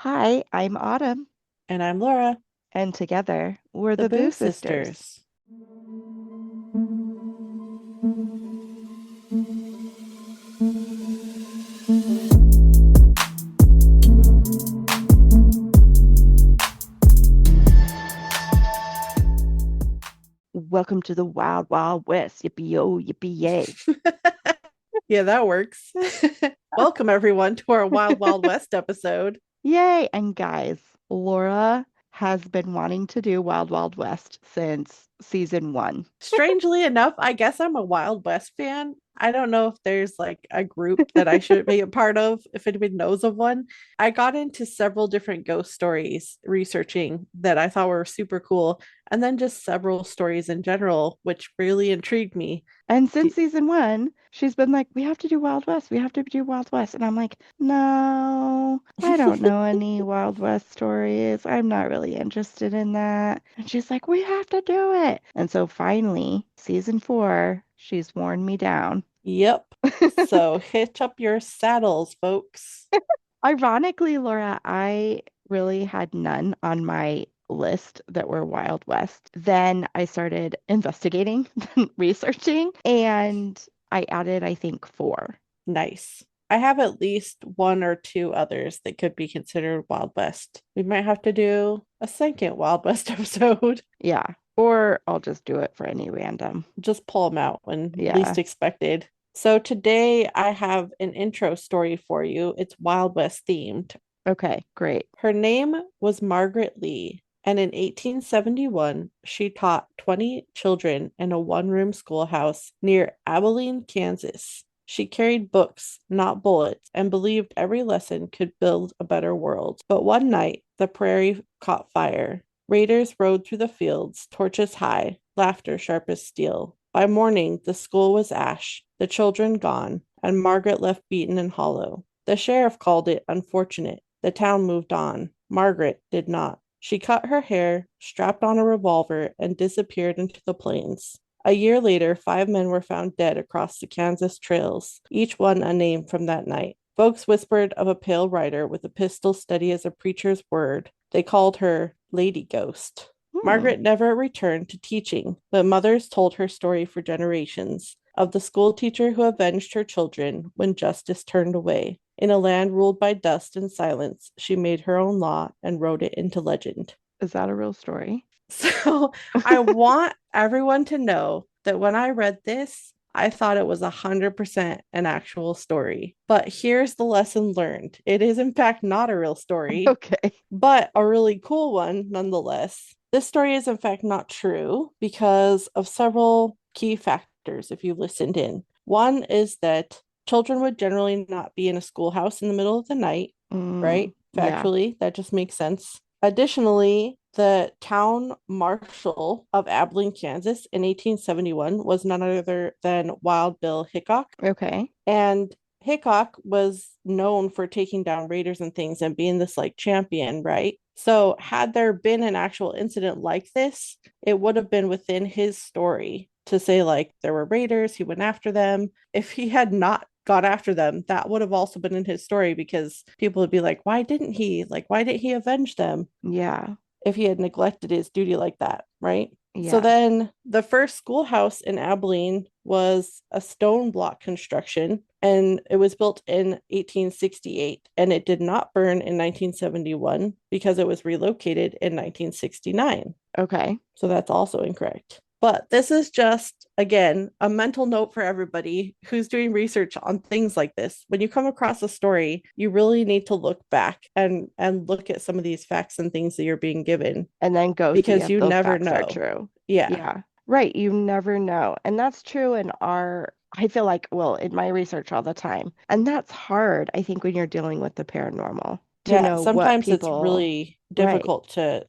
Hi, I'm Autumn, And I'm Lora, and together we're the the Boo Boo Sisters. Sisters. Welcome to the Wild Wild West. Yippee yo, yippee yay. Yeah, that works. Welcome, everyone, to our Wild Wild West episode. Yay! And guys, Laura has been wanting to do Wild Wild West since season one. Strangely enough, I guess I'm a Wild West fan. I don't know if there's like a group that I should be a part of, if anybody knows of one. I got into several different ghost stories researching that I thought were super cool, and then just several stories in general, which really intrigued me. And since Do- season one, she's been like, we have to do Wild West. We have to do Wild West. And I'm like, no, I don't know any Wild West stories. I'm not really interested in that. And she's like, we have to do it. And so finally, season four, she's worn me down. Yep. So hitch up your saddles, folks. Ironically, Laura, I really had none on my list that were Wild West. Then I started investigating, researching, and I added, I think, four. Nice. I have at least one or two others that could be considered Wild West. We might have to do a second Wild West episode. Yeah. Or I'll just do it for any random. Just pull them out when Yeah. least expected. So today I have an intro story for you. It's Wild West themed. Okay, great. Her name was Margaret Lee, and in 1871, she taught 20 children in a one-room schoolhouse near Abilene, Kansas. She carried books, not bullets, and believed every lesson could build a better world. But one night, the prairie caught fire. Raiders rode through the fields, torches high, laughter sharp as steel. By morning, the school was ash, the children gone, and Margaret left beaten and hollow. The sheriff called it unfortunate. The town moved on. Margaret did not. She cut her hair, strapped on a revolver, and disappeared into the plains. A year later, 5 men were found dead across the Kansas trails, each one a name from that night. Folks whispered of a pale rider with a pistol steady as a preacher's word. They called her Lady Ghost. Hmm. Margaret never returned to teaching, but mothers told her story for generations of the school teacher who avenged her children when justice turned away. In a land ruled by dust and silence, she made her own law and wrote it into legend. Is that a real story? So I want everyone to know that when I read this, I thought it was 100% an actual story. But here's the lesson learned. It is, in fact, not a real story, Okay. but a really cool one nonetheless. This story is, in fact, not true because of several key factors if you listened in. One is that children would generally not be in a schoolhouse in the middle of the night, Mm, right? yeah. Factually, that just makes sense. Additionally, the town marshal of Abilene, Kansas in 1871 was none other than Wild Bill Hickok. Okay. And Hickok was known for taking down raiders and things and being this like champion, right? So, had there been an actual incident like this, it would have been within his story to say, like, there were raiders, he went after them. If he had not got after them, that would have also been in his story because people would be like, why didn't he? Like, why didn't he avenge them Yeah. if he had neglected his duty like that, right? So Yeah. then the first schoolhouse in Abilene was a stone block construction and it was built in 1868 and it did not burn in 1971 because it was relocated in 1969. Okay. So that's also incorrect. But this is just, again, a mental note for everybody who's doing research on things like this. When you come across a story, you really need to look back and look at some of these facts and things that you're being given And then go see because if you those never facts are know. true. Yeah. Yeah. Right. You never know. And that's true in our, I feel like, well, in my research all the time. And that's hard, I think, when you're dealing with the paranormal to Yeah. know what Sometimes it's people, really right. difficult to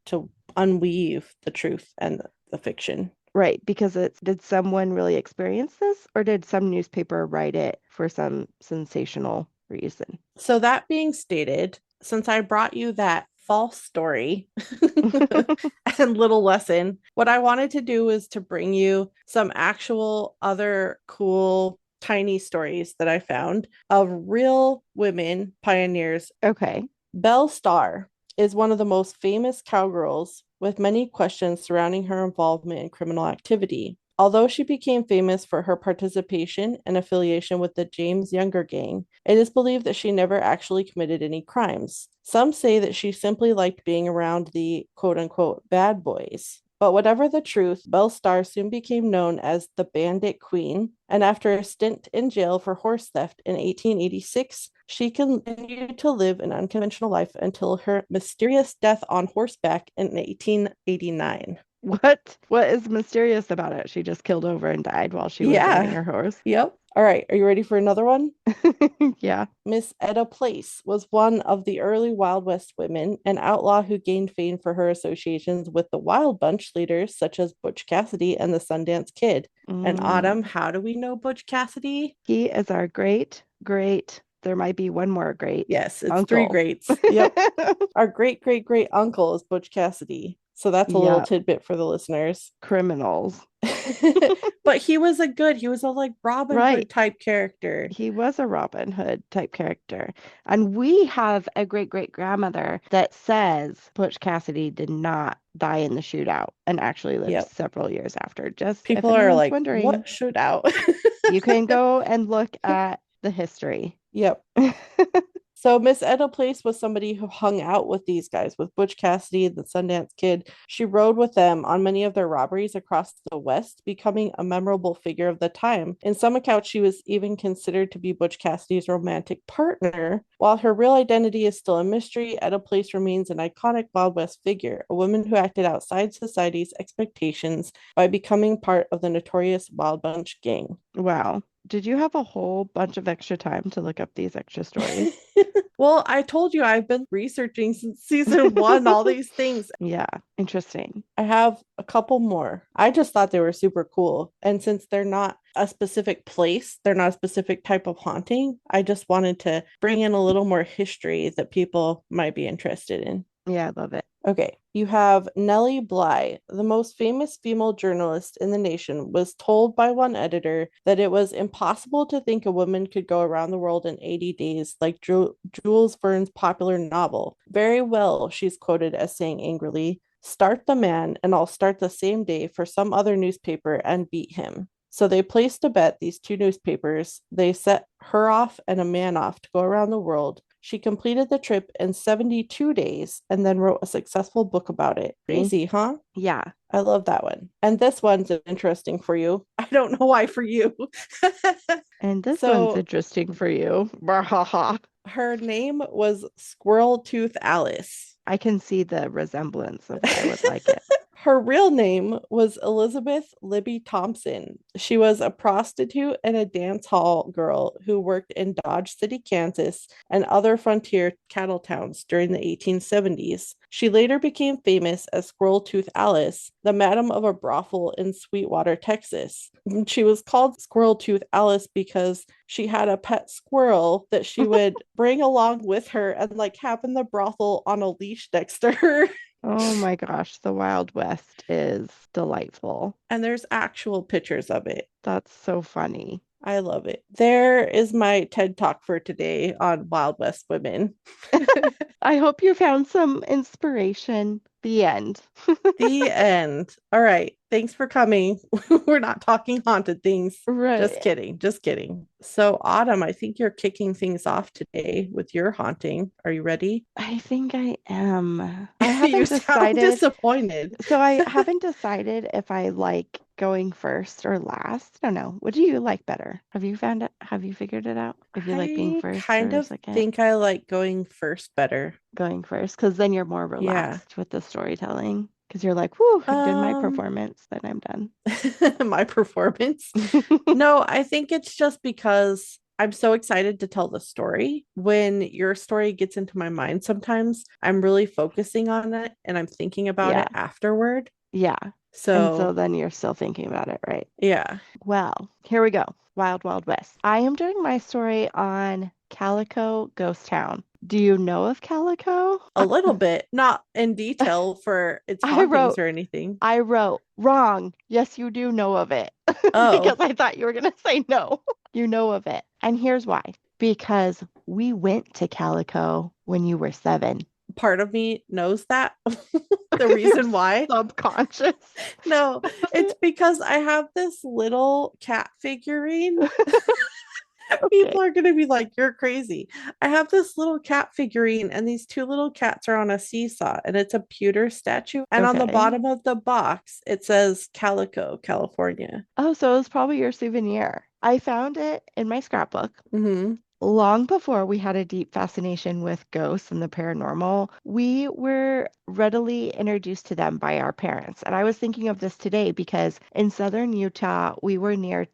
unweave the truth and the fiction. Right, because it's did someone really experience this or did some newspaper write it for some sensational reason? So that being stated, since I brought you that false story and little lesson, what I wanted to do is to bring you some actual other cool tiny stories that I found of real women pioneers Okay. Belle Starr is one of the most famous cowgirls, with many questions surrounding her involvement in criminal activity. Although she became famous for her participation and affiliation with the James Younger gang, it is believed that she never actually committed any crimes. Some say that she simply liked being around the quote unquote bad boys. But whatever the truth, Belle Starr soon became known as the Bandit Queen, and after a stint in jail for horse theft in 1886, she continued to live an unconventional life until her mysterious death on horseback in 1889. What is mysterious about it? She just killed over and died while she was riding Yeah. her horse. Yep. All right. Are you ready for another one? Yeah. Miss Etta Place was one of the early Wild West women, an outlaw who gained fame for her associations with the Wild Bunch leaders such as Butch Cassidy and the Sundance Kid. And Autumn, how do we know Butch Cassidy? He is our great, there might be one more great Yes, it's three uncle. greats. Yep. Our great great great uncle is Butch Cassidy. So that's a little Yeah, tidbit for the listeners. criminals. But he was a like Robin Right. Hood type character. He was a Robin Hood type character. And we have a great grandmother that says Butch Cassidy did not die in the shootout and actually lived Yep. several years after. Just if People are anyone's like, wondering, what shootout? you can go and look at the history. Yep. So Miss Etta Place was somebody who hung out with these guys, with Butch Cassidy, the Sundance Kid. She rode with them on many of their robberies across the West, becoming a memorable figure of the time. In some accounts, she was even considered to be Butch Cassidy's romantic partner. While her real identity is still a mystery, Etta Place remains an iconic Wild West figure, a woman who acted outside society's expectations by becoming part of the notorious Wild Bunch gang. Wow. Did you have a whole bunch of extra time to look up these extra stories? Well, I told you I've been researching since season one, all these things. Yeah, interesting. I have a couple more. I just thought they were super cool. And since they're not a specific place, they're not a specific type of haunting, I just wanted to bring in a little more history that people might be interested in. Yeah, I love it. Okay, you have Nellie Bly, the most famous female journalist in the nation, was told by one editor that it was impossible to think a woman could go around the world in 80 days like Jules Verne's popular novel. Very well, she's quoted as saying angrily, start the man and I'll start the same day for some other newspaper and beat him. So they placed a bet, these two newspapers. They set her off and a man off to go around the world. She completed the trip in 72 days and then wrote a successful book about it. Crazy, huh? Yeah. I love that one. And this one's interesting for you. I don't know why for you. And this So- one's interesting for you. Her name was Squirrel Tooth Alice. I can see the resemblance of I would like it. Her real name was Elizabeth Libby Thompson. She was a prostitute and a dance hall girl who worked in Dodge City, Kansas, and other frontier cattle towns during the 1870s. She later became famous as Squirrel Tooth Alice, the madam of a brothel in Sweetwater, Texas. She was called Squirrel Tooth Alice because she had a pet squirrel that she would bring along with her and like have in the brothel on a leash next to her. Oh my gosh, the Wild West is delightful. And there's actual pictures of it. That's so funny. I love it. There is my TED Talk for today on Wild West women. I hope you found some inspiration. The end. The end. All right. Thanks for coming. We're not talking haunted things. Right. Just kidding. Just kidding. So, Autumn, I think you're kicking things off today with your haunting. Are you ready? I think I am. I haven't You sound decided. disappointed. So I haven't decided if I like going first or last. I don't know. What do you like better? Have you found it? Have you figured it out? If you like being I first kind or of second? think I like going first better. Going first, because then you're more Yeah. relaxed with the storytelling. Because you're like, whew, I did my performance, then I'm done. My performance. No, I think it's just because I'm so excited to tell the story. When your story gets into my mind, sometimes I'm really focusing on it and I'm thinking about Yeah. it afterward. Yeah. And so then you're still thinking about it, right? Yeah. Well, here we go. Wild, Wild West. I am doing my story on Calico Ghost Town. Do you know of Calico? A little bit, not in detail for its I hauntings wrote- or anything. I wrote wrong. Yes, you do know of it. Oh. Because I thought you were going to say no. You know of it. And here's why. Because we went to Calico when you were 7. Part of me knows that. The Your reason why? subconscious. No, it's because I have this little cat figurine. Okay. People are going to be like, you're crazy. I have this little cat figurine, and these two little cats are on a seesaw, and it's a pewter statue. And on the Okay. bottom of the box, it says Calico, California. Oh, so it was probably your souvenir. I found it in my scrapbook. Mm-hmm. Long before we had a deep fascination with ghosts and the paranormal, we were readily introduced to them by our parents. And I was thinking of this today because in southern Utah, we were near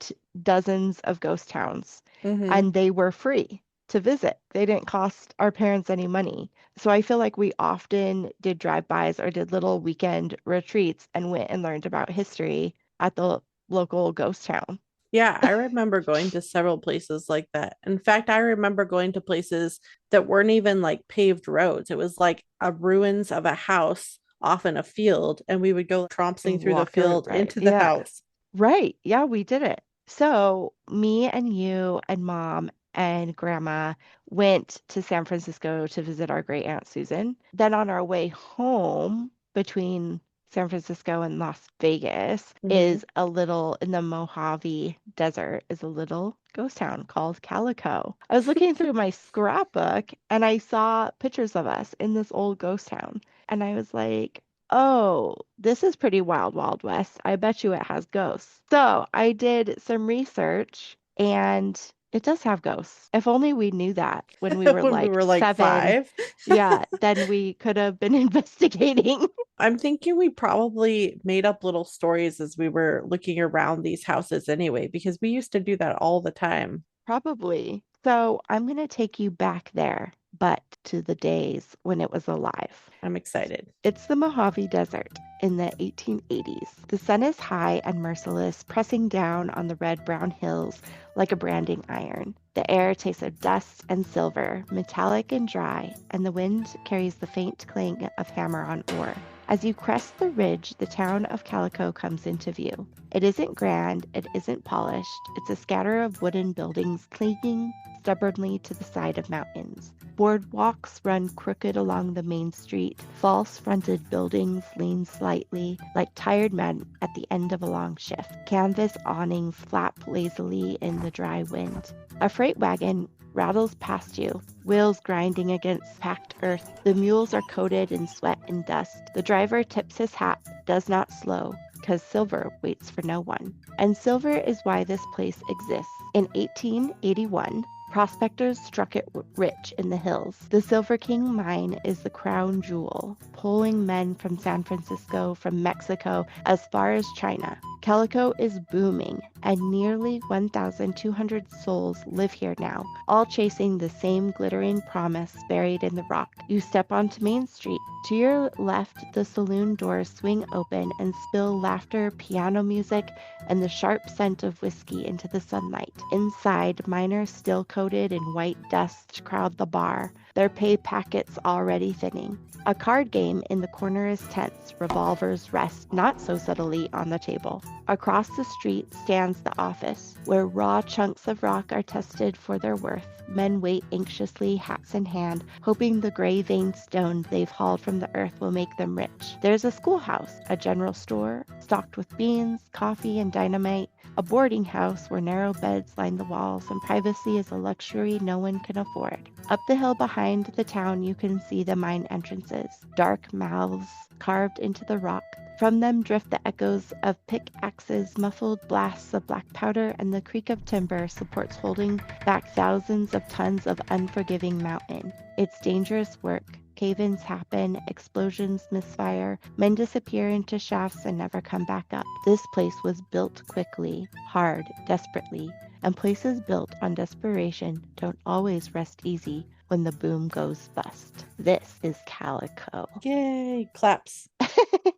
dozens of ghost towns Mm-hmm. and they were free to visit. They didn't cost our parents any money. So I feel like we often did drive-bys or did little weekend retreats and went and learned about history at the local ghost town. Yeah, I remember going to several places like that. In fact, I remember going to places that weren't even like paved roads. It was like a ruins of a house off in a field, and we would go trompsing through the Walk field right. into the Yeah. house. Right. Yeah, we did it. So, me and you and mom and grandma went to San Francisco to visit our great aunt Susan. Then, on our way home between San Francisco and Las Vegas, Hmm. is a little in the Mojave Desert, is a little ghost town called Calico. I was looking through my scrapbook and I saw pictures of us in this old ghost town. And I was like, oh, this is pretty wild, Wild West. I bet you it has ghosts. So I did some research and it does have ghosts. If only we knew that when we were When we like were like 7. 5. Yeah, then we could have been investigating. I'm thinking we probably made up little stories as we were looking around these houses anyway, because we used to do that all the time. Probably. So I'm going to take you back there, but to the days when it was alive. I'm excited. It's the Mojave Desert in the 1880s. The sun is high and merciless, pressing down on the red-brown hills like a branding iron. The air tastes of dust and silver, metallic and dry, and the wind carries the faint clang of hammer on ore. As you crest the ridge, the town of Calico comes into view. It isn't grand, it isn't polished. It's a scatter of wooden buildings clinging stubbornly to the side of mountains. Boardwalks run crooked along the main street. False-fronted buildings lean slightly, like tired men at the end of a long shift. Canvas awnings flap lazily in the dry wind. A freight wagon rattles past you, wheels grinding against packed earth. The mules are coated in sweat and dust. The driver tips his hat, does not slow, because silver waits for no one. And silver is why this place exists. In 1881, prospectors struck it rich in the hills. The Silver King mine is the crown jewel, pulling men from San Francisco, from Mexico, as far as China. Calico is booming, and nearly 1,200 souls live here now, all chasing the same glittering promise buried in the rock. You step onto Main Street. To your left, the saloon doors swing open and spill laughter, piano music, and the sharp scent of whiskey into the sunlight. Inside, miners still coated in white dust crowd the bar, their pay packets already thinning. A card game in the corner is tense. Revolvers rest not so subtly on the table. Across the street stands the office, where raw chunks of rock are tested for their worth. Men wait anxiously, hats in hand, hoping the gray-veined stone they've hauled from the earth will make them rich. There's a schoolhouse, a general store, stocked with beans, coffee, and dynamite, a boarding house where narrow beds line the walls and privacy is a luxury no one can afford. Up the hill behind the town you can see the mine entrances, dark mouths carved into the rock. From them drift the echoes of pickaxes, muffled blasts of black powder, and the creak of timber supports holding back thousands of tons of unforgiving mountain. It's dangerous work. Cave-ins happen, explosions misfire, men disappear into shafts and never come back up. This place was built quickly, hard, desperately, and places built on desperation don't always rest easy when the boom goes bust. This is Calico. Yay, claps.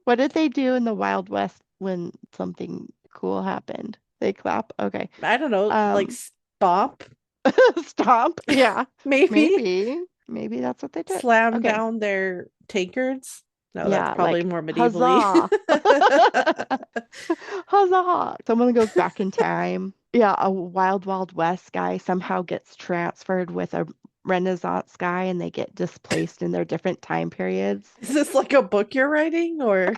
What did they do in the Wild West when something cool happened? They clap? Okay. I don't know, like Um, stomp, stomp. Yeah. maybe Maybe. Maybe that's what they did. slam Okay. down their tankards. No, that's Yeah, probably like more medievally. huzzah. Huzzah. Someone goes back in time. Yeah, a Wild Wild West guy somehow gets transferred with a Renaissance guy and they get displaced in their different time periods. Is this like a book you're writing or?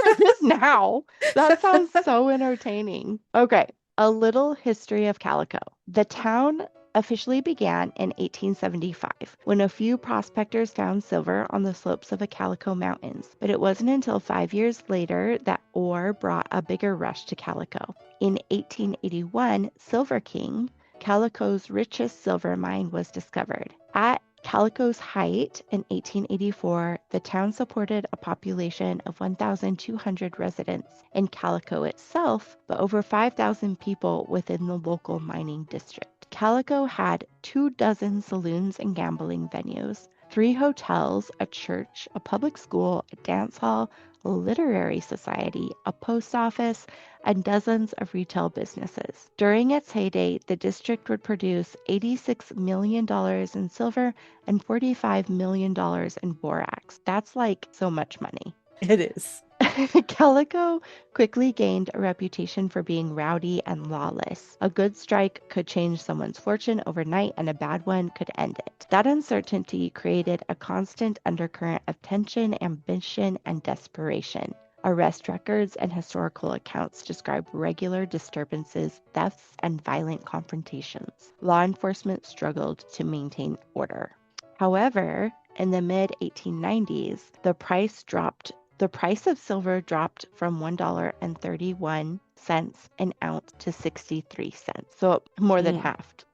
It is now. That sounds so entertaining. Okay, a little history of Calico. The town officially began in 1875 when a few prospectors found silver on the slopes of the Calico Mountains, but it wasn't until 5 years later that ore brought a bigger rush to Calico. In 1881, Silver King, Calico's richest silver mine, was discovered. At Calico's height in 1884, the town supported a population of 1,200 residents in Calico itself, but over 5,000 people within the local mining district. Calico had 24 saloons and gambling venues, 3 hotels, a church, a public school, a dance hall, a literary society, a post office, and dozens of retail businesses. During its heyday, the district would produce $86 million in silver and $45 million in borax. That's like so much money. It is. Calico quickly gained a reputation for being rowdy and lawless. A good strike could change someone's fortune overnight, and a bad one could end it. That uncertainty created a constant undercurrent of tension, ambition, and desperation. Arrest records and historical accounts describe regular disturbances, thefts, and violent confrontations. Law enforcement struggled to maintain order. However, in the mid-1890s, the price of silver dropped from $1.31 an ounce to 63 cents, so more than halved.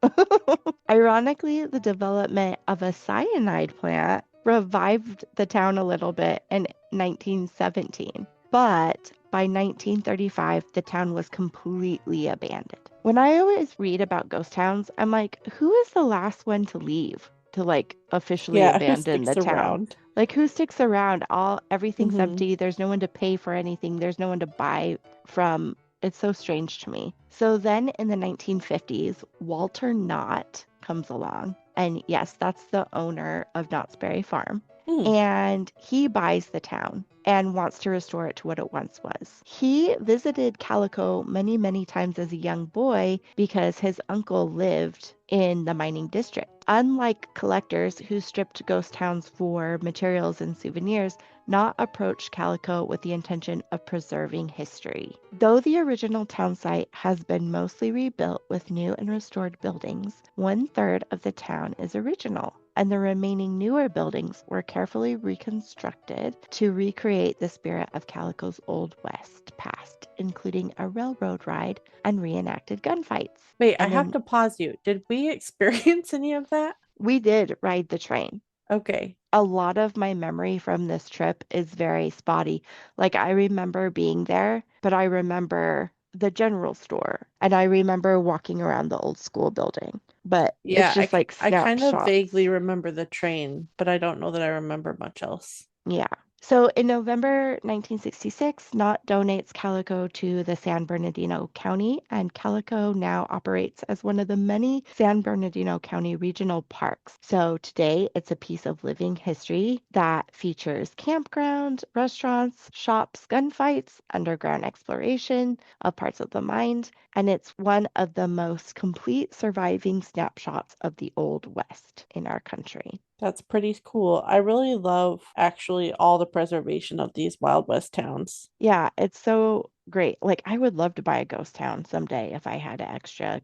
Ironically, the development of a cyanide plant revived the town a little bit in 1917, but by 1935, the town was completely abandoned. When I always read about ghost towns, I'm like, who is the last one to leave? To like officially Yeah, who abandon the sticks town. around? Like who sticks around? Everything's empty. There's no one to pay for anything. There's no one to buy from. It's so strange to me. So then in the 1950s, Walter Knott comes along. And yes, that's the owner of Knott's Berry Farm. And he buys the town and wants to restore it to what it once was. He visited Calico many, many times as a young boy because his uncle lived in the mining district. Unlike collectors who stripped ghost towns for materials and souvenirs, Knott approached Calico with the intention of preserving history. Though the original town site has been mostly rebuilt with new and restored buildings, 1/3 of the town is original, and the remaining newer buildings were carefully reconstructed to recreate the spirit of Calico's Old West past, including a railroad ride and reenacted gunfights. Wait, I And have then to pause you. Did we experience any of that? we did ride the train. Okay. A lot of my memory from this trip is very spotty. Like I remember being there, but I remember the general store and I remember walking around the old school building. But it's Yeah, just like I kind of snapshots. vaguely remember the train, but I don't know that I remember much else. Yeah. So in November 1966, Knott donates Calico to the San Bernardino County, and Calico now operates as one of the many San Bernardino County regional parks. So today, it's a piece of living history that features campground, restaurants, shops, gunfights, underground exploration of parts of the mine, and it's one of the most complete surviving snapshots of the Old West in our country. That's pretty cool. I really love actually all the preservation of these Wild West towns. Yeah, it's so great. Like, I would love to buy a ghost town someday if I had extra,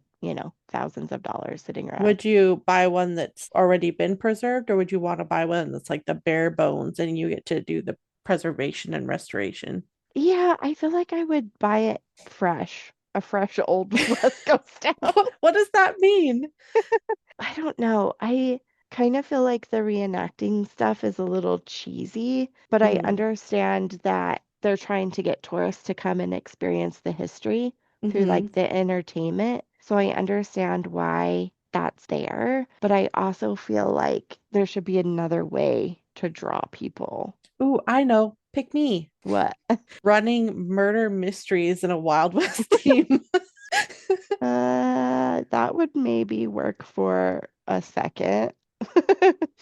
thousands of dollars sitting around. Would you buy one that's already been preserved, or would you want to buy one that's like the bare bones and you get to do the preservation and restoration? Yeah, I feel like I would buy it fresh, a fresh Old West ghost town. What does that mean? I don't know. I kind of feel like the reenacting stuff is a little cheesy, but I Mm. understand that they're trying to get tourists to come and experience the history through Mm-hmm. like the entertainment. So I understand why that's there, but I also feel like there should be another way to draw people. Ooh, I know. Pick me. What? Running murder mysteries in a Wild West team. That would maybe work for a second.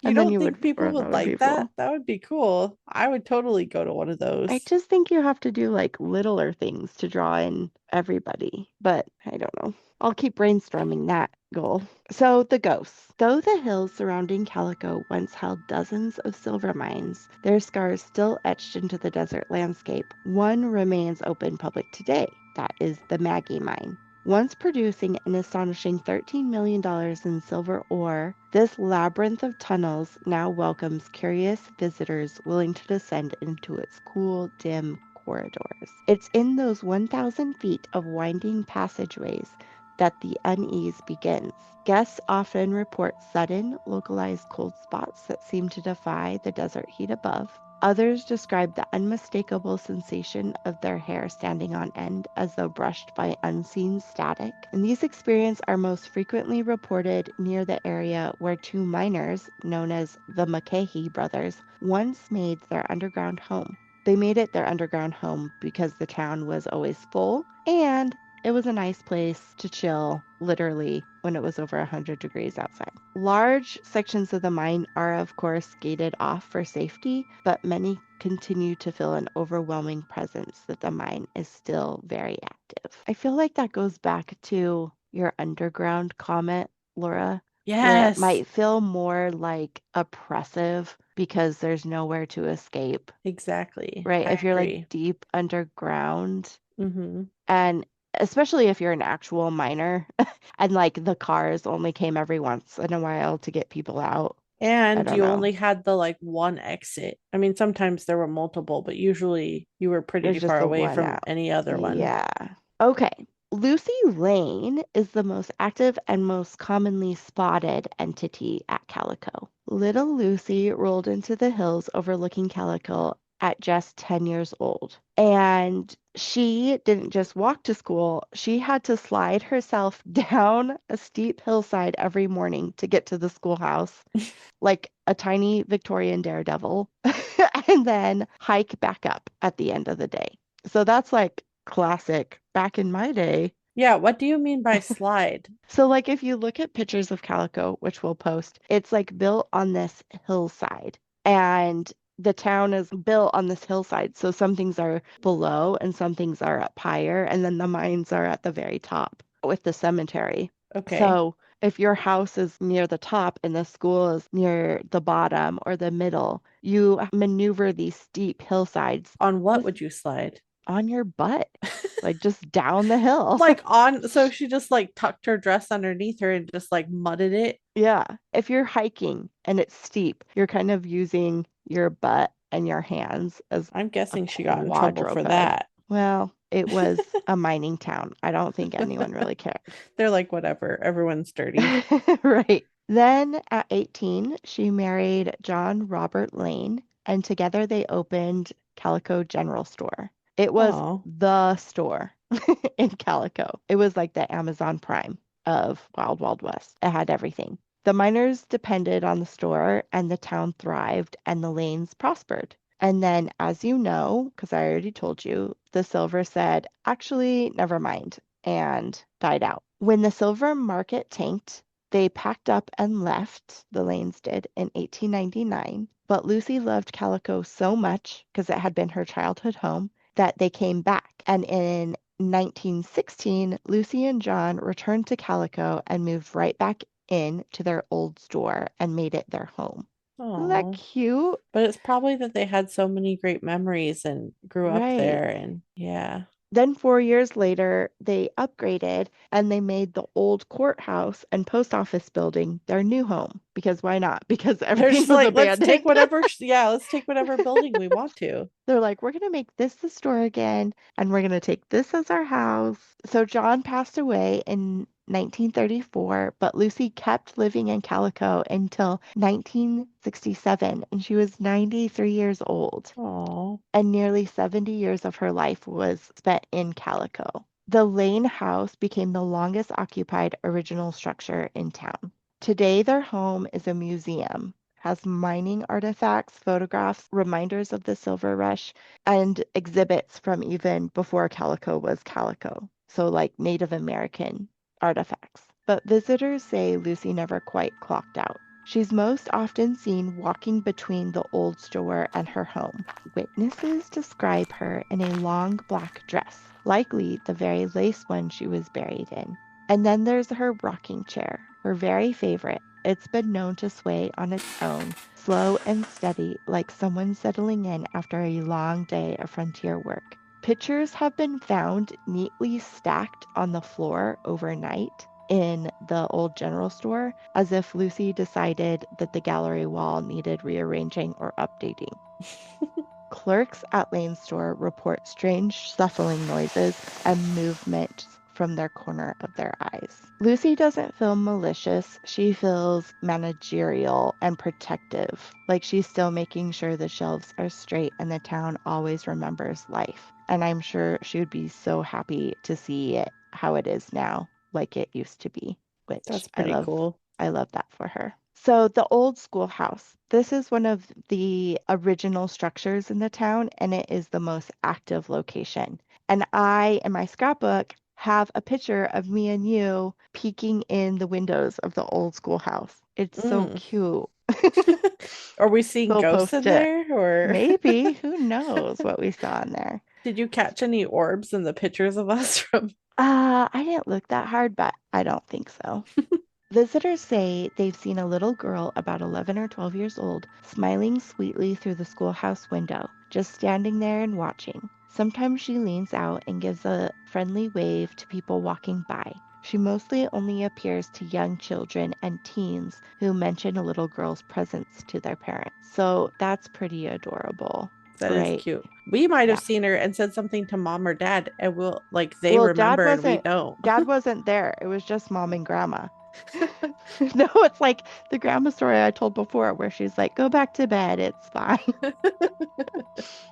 You And then don't you would think people run would over like that? people. That would be cool. I would totally go to one of I those. just think you have to do like littler things to draw in everybody, but I don't know. I'll keep brainstorming that goal. So, the ghosts. Though the hills surrounding Calico once held dozens of silver mines, their scars still etched into the desert landscape, one remains open public today. That is the Maggie Mine. Once producing an astonishing $13 million in silver ore, this labyrinth of tunnels now welcomes curious visitors willing to descend into its cool, dim corridors. It's in those 1,000 feet of winding passageways that the unease begins. Guests often report sudden, localized cold spots that seem to defy the desert heat above. Others describe the unmistakable sensation of their hair standing on end as though brushed by unseen static. And these experiences are most frequently reported near the area where two miners, known as the McCahey brothers, once made their underground home. They made it their underground home because the town was always full and it was a nice place to chill, literally, when it was over 100 degrees outside. Large sections of the mine are, of course, gated off for safety, but many continue to feel an overwhelming presence that the mine is still very active. I feel like that goes back to your underground comment, Laura, where it Yes, might feel more like oppressive because there's nowhere to escape, exactly. right? I If you're like agree. deep underground, Hmm. and especially if you're an actual miner and like the cars only came every once in a while to get people out. I And don't you know. only had the like one exit. I mean, sometimes there were multiple, but usually you were pretty There's just far the away one from out. any other one. Yeah. Okay. Lucy Lane is the most active and most commonly spotted entity at Calico. Little Lucy rolled into the hills overlooking Calico at just 10 years old. And she didn't just walk to school, she had to slide herself down a steep hillside every morning to get to the schoolhouse, like a tiny Victorian daredevil, and then hike back up at the end of the day. So that's like classic back in my day. Yeah, what do you mean by slide? So, like, if you look at pictures of Calico, which we'll post, it's like built on this hillside. And the town is built on this hillside. So, some things are below and some things are up higher. And then the mines are at the very top with the cemetery. Okay. So, if your house is near the top and the school is near the bottom or the middle, you maneuver these steep hillsides On what just would you slide? on your butt, like just down the hill. Like on, so she just like tucked her dress underneath her and just like mudded it. Yeah. If you're hiking and it's steep, you're kind of using your butt and your hands as I'm a guessing she got in trouble for quadruped. that. Well, it was a mining town. I don't think anyone really cared. They're like, whatever, everyone's dirty. Right. Then at 18, she married John Robert Lane, and together they opened Calico General Store. It was Oh, the store in Calico. It was like the Amazon Prime of Wild Wild West. It had everything. The miners depended on the store, and the town thrived, and the lanes prospered. And then, as you know, because I already told you, the silver said, actually, never mind, and died out. When the silver market tanked, they packed up and left, the Lanes did, in 1899. But Lucy loved Calico so much, because it had been her childhood home, that they came back. And in 1916, Lucy and John returned to Calico and moved right back in to their old store and made it their home. Isn't that oh. cute? But it's probably that they had so many great memories and grew up Right. there. And yeah, Then 4 years later, they upgraded and they made the old courthouse and post office building their new home. Because why not? Because they're everything just was like, let's take abandoned. whatever, yeah, let's take whatever building we want to. They're like, we're going to make this the store again, and we're going to take this as our house. So John passed away in 1934, but Lucy kept living in Calico until 1967, and she was 93 years old. Oh, And nearly 70 years of her life was spent in Calico. The Lane House became the longest occupied original structure in town. Today, their home is a museum, has mining artifacts, photographs, reminders of the silver rush, and exhibits from even before Calico was Calico. So, like Native American artifacts. But visitors say Lucy never quite clocked out. She's most often seen walking between the old store and her home. Witnesses describe her in a long black dress, likely the very lace one she was buried in. And then there's her rocking chair, her very favorite. It's been known to sway on its own, slow and steady, like someone settling in after a long day of frontier work. Pictures have been found neatly stacked on the floor overnight in the old general store, as if Lucy decided that the gallery wall needed rearranging or updating. Clerks at Lane's store report strange shuffling noises and movement from their corner of their eyes. Lucy doesn't feel malicious. She feels managerial and protective, like she's still making sure the shelves are straight and the town always remembers life. And I'm sure she would be so happy to see it how it is now, like it used to be, which That's pretty cool. I love that for her. So the old schoolhouse. This is one of the original structures in the town, and it is the most active location. And I, in my scrapbook, have a picture of me and you peeking in the windows of the old schoolhouse. It's so Mm. cute. Are we seeing We'll ghosts post in it. there, or Maybe. Who knows what we saw in there? did you catch any orbs in the pictures of us from? I didn't look that hard, but I don't think so. Visitors say they've seen a little girl about 11 or 12 years old smiling sweetly through the schoolhouse window, just standing there and watching. Sometimes she leans out and gives a friendly wave to people walking by. She mostly only appears to young children and teens who mention a little girl's presence to their parents. So that's pretty adorable, That is right? cute. We might have Yeah. seen her and said something to mom or dad, and we'll like they Well, remember and we don't. Dad wasn't there. It was just mom and grandma. No, it's like the grandma story I told before, where she's like, go back to bed, it's fine.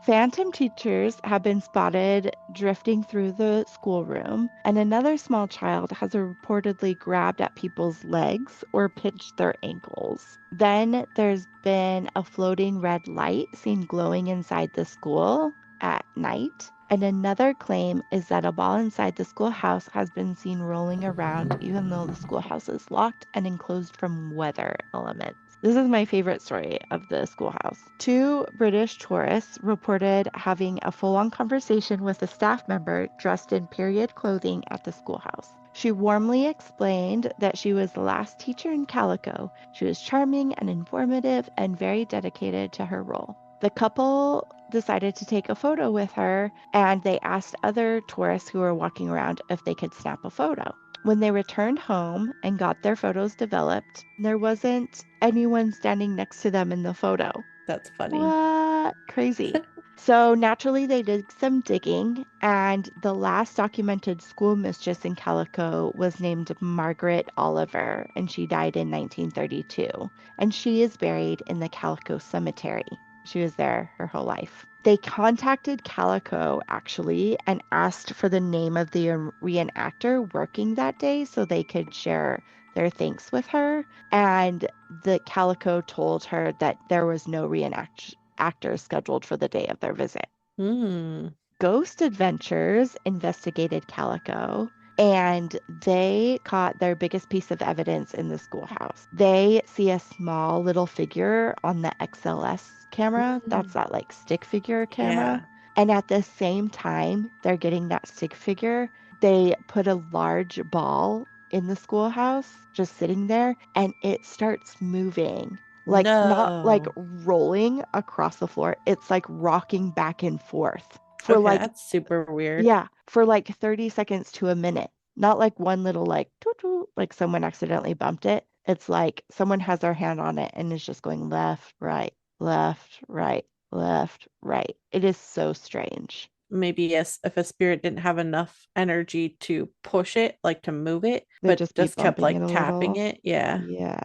Phantom teachers have been spotted drifting through the schoolroom, and another small child has reportedly grabbed at people's legs or pinched their ankles. Then there's been a floating red light seen glowing inside the school at night. And another claim is that a ball inside the schoolhouse has been seen rolling around, even though the schoolhouse is locked and enclosed from weather elements. This is my favorite story of the schoolhouse. Two British tourists reported having a full on conversation with a staff member dressed in period clothing at the schoolhouse. She warmly explained that she was the last teacher in Calico. She was charming and informative and very dedicated to her role. The couple decided to take a photo with her, and they asked other tourists who were walking around if they could snap a photo. When they returned home and got their photos developed, there wasn't anyone standing next to them in the photo. That's funny. What? Crazy. So naturally, they did some digging, and the last documented school mistress in Calico was named Margaret Oliver, and she died in 1932. And she is buried in the Calico Cemetery. She was there her whole life. They contacted Calico actually and asked for the name of the reenactor working that day so they could share their thanks with her. And the Calico told her that there was no reenactor scheduled for the day of their visit. Hmm. Ghost Adventures investigated Calico, and they caught their biggest piece of evidence in the schoolhouse. They see a small little figure on the XLS camera. That's that like stick figure camera. Yeah. And at the same time they're getting that stick figure, they put a large ball in the schoolhouse just sitting there, and it starts moving. Like not like No. rolling across the floor. It's like rocking back and forth for Okay, like, that's super weird. yeah, for like 30 seconds to a minute. Not like one little like toot toot, like someone accidentally bumped it. It's like someone has their hand on it and is just going left, right, left, right, left, right. It is so strange. Maybe yes, if a spirit didn't have enough energy to push it, like to move it, They'd but just be just kept bumping it like a tapping little. it. Yeah. Yeah.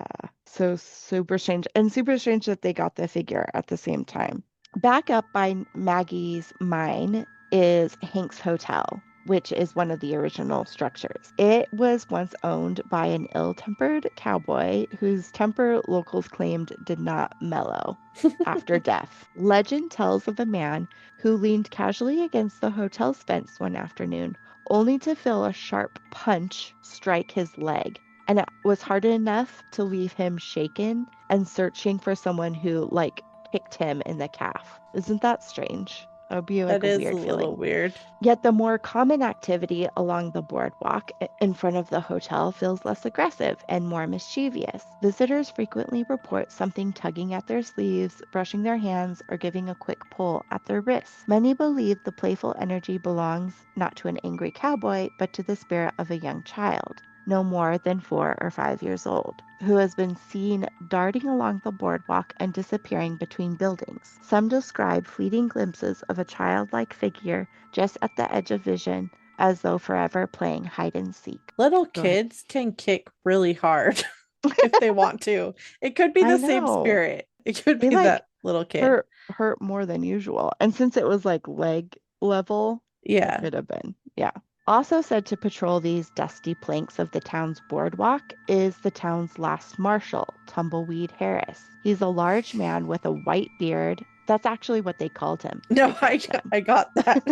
So super strange. And super strange that they got the figure at the same time. Back up by Maggie's mine is Hank's Hotel, which is one of the original structures. It was once owned by an ill-tempered cowboy whose temper locals claimed did not mellow after death. Legend tells of a man who leaned casually against the hotel's fence one afternoon, only to feel a sharp punch strike his leg. And it was hard enough to leave him shaken and searching for someone who, like, kicked him in the calf. Isn't that strange? That would be like That a is a weird little feeling. weird. Yet the more common activity along the boardwalk in front of the hotel feels less aggressive and more mischievous. Visitors frequently report something tugging at their sleeves, brushing their hands, or giving a quick pull at their wrists. Many believe the playful energy belongs not to an angry cowboy, but to the spirit of a young child, no more than 4 or 5 years old, who has been seen darting along the boardwalk and disappearing between buildings. Some describe fleeting glimpses of a childlike figure just at the edge of vision, as though forever playing hide and seek. Little Go ahead. kids can kick really hard if they want to. It could be I the same know. spirit. It could They be like that little kid. hurt more than usual. And since it was like leg level, it Yeah. could have been. Yeah. Also said to patrol these dusty planks of the town's boardwalk is the town's last marshal, Tumbleweed Harris. He's a large man with a white beard. That's actually what they called him. They No, called him. I got that.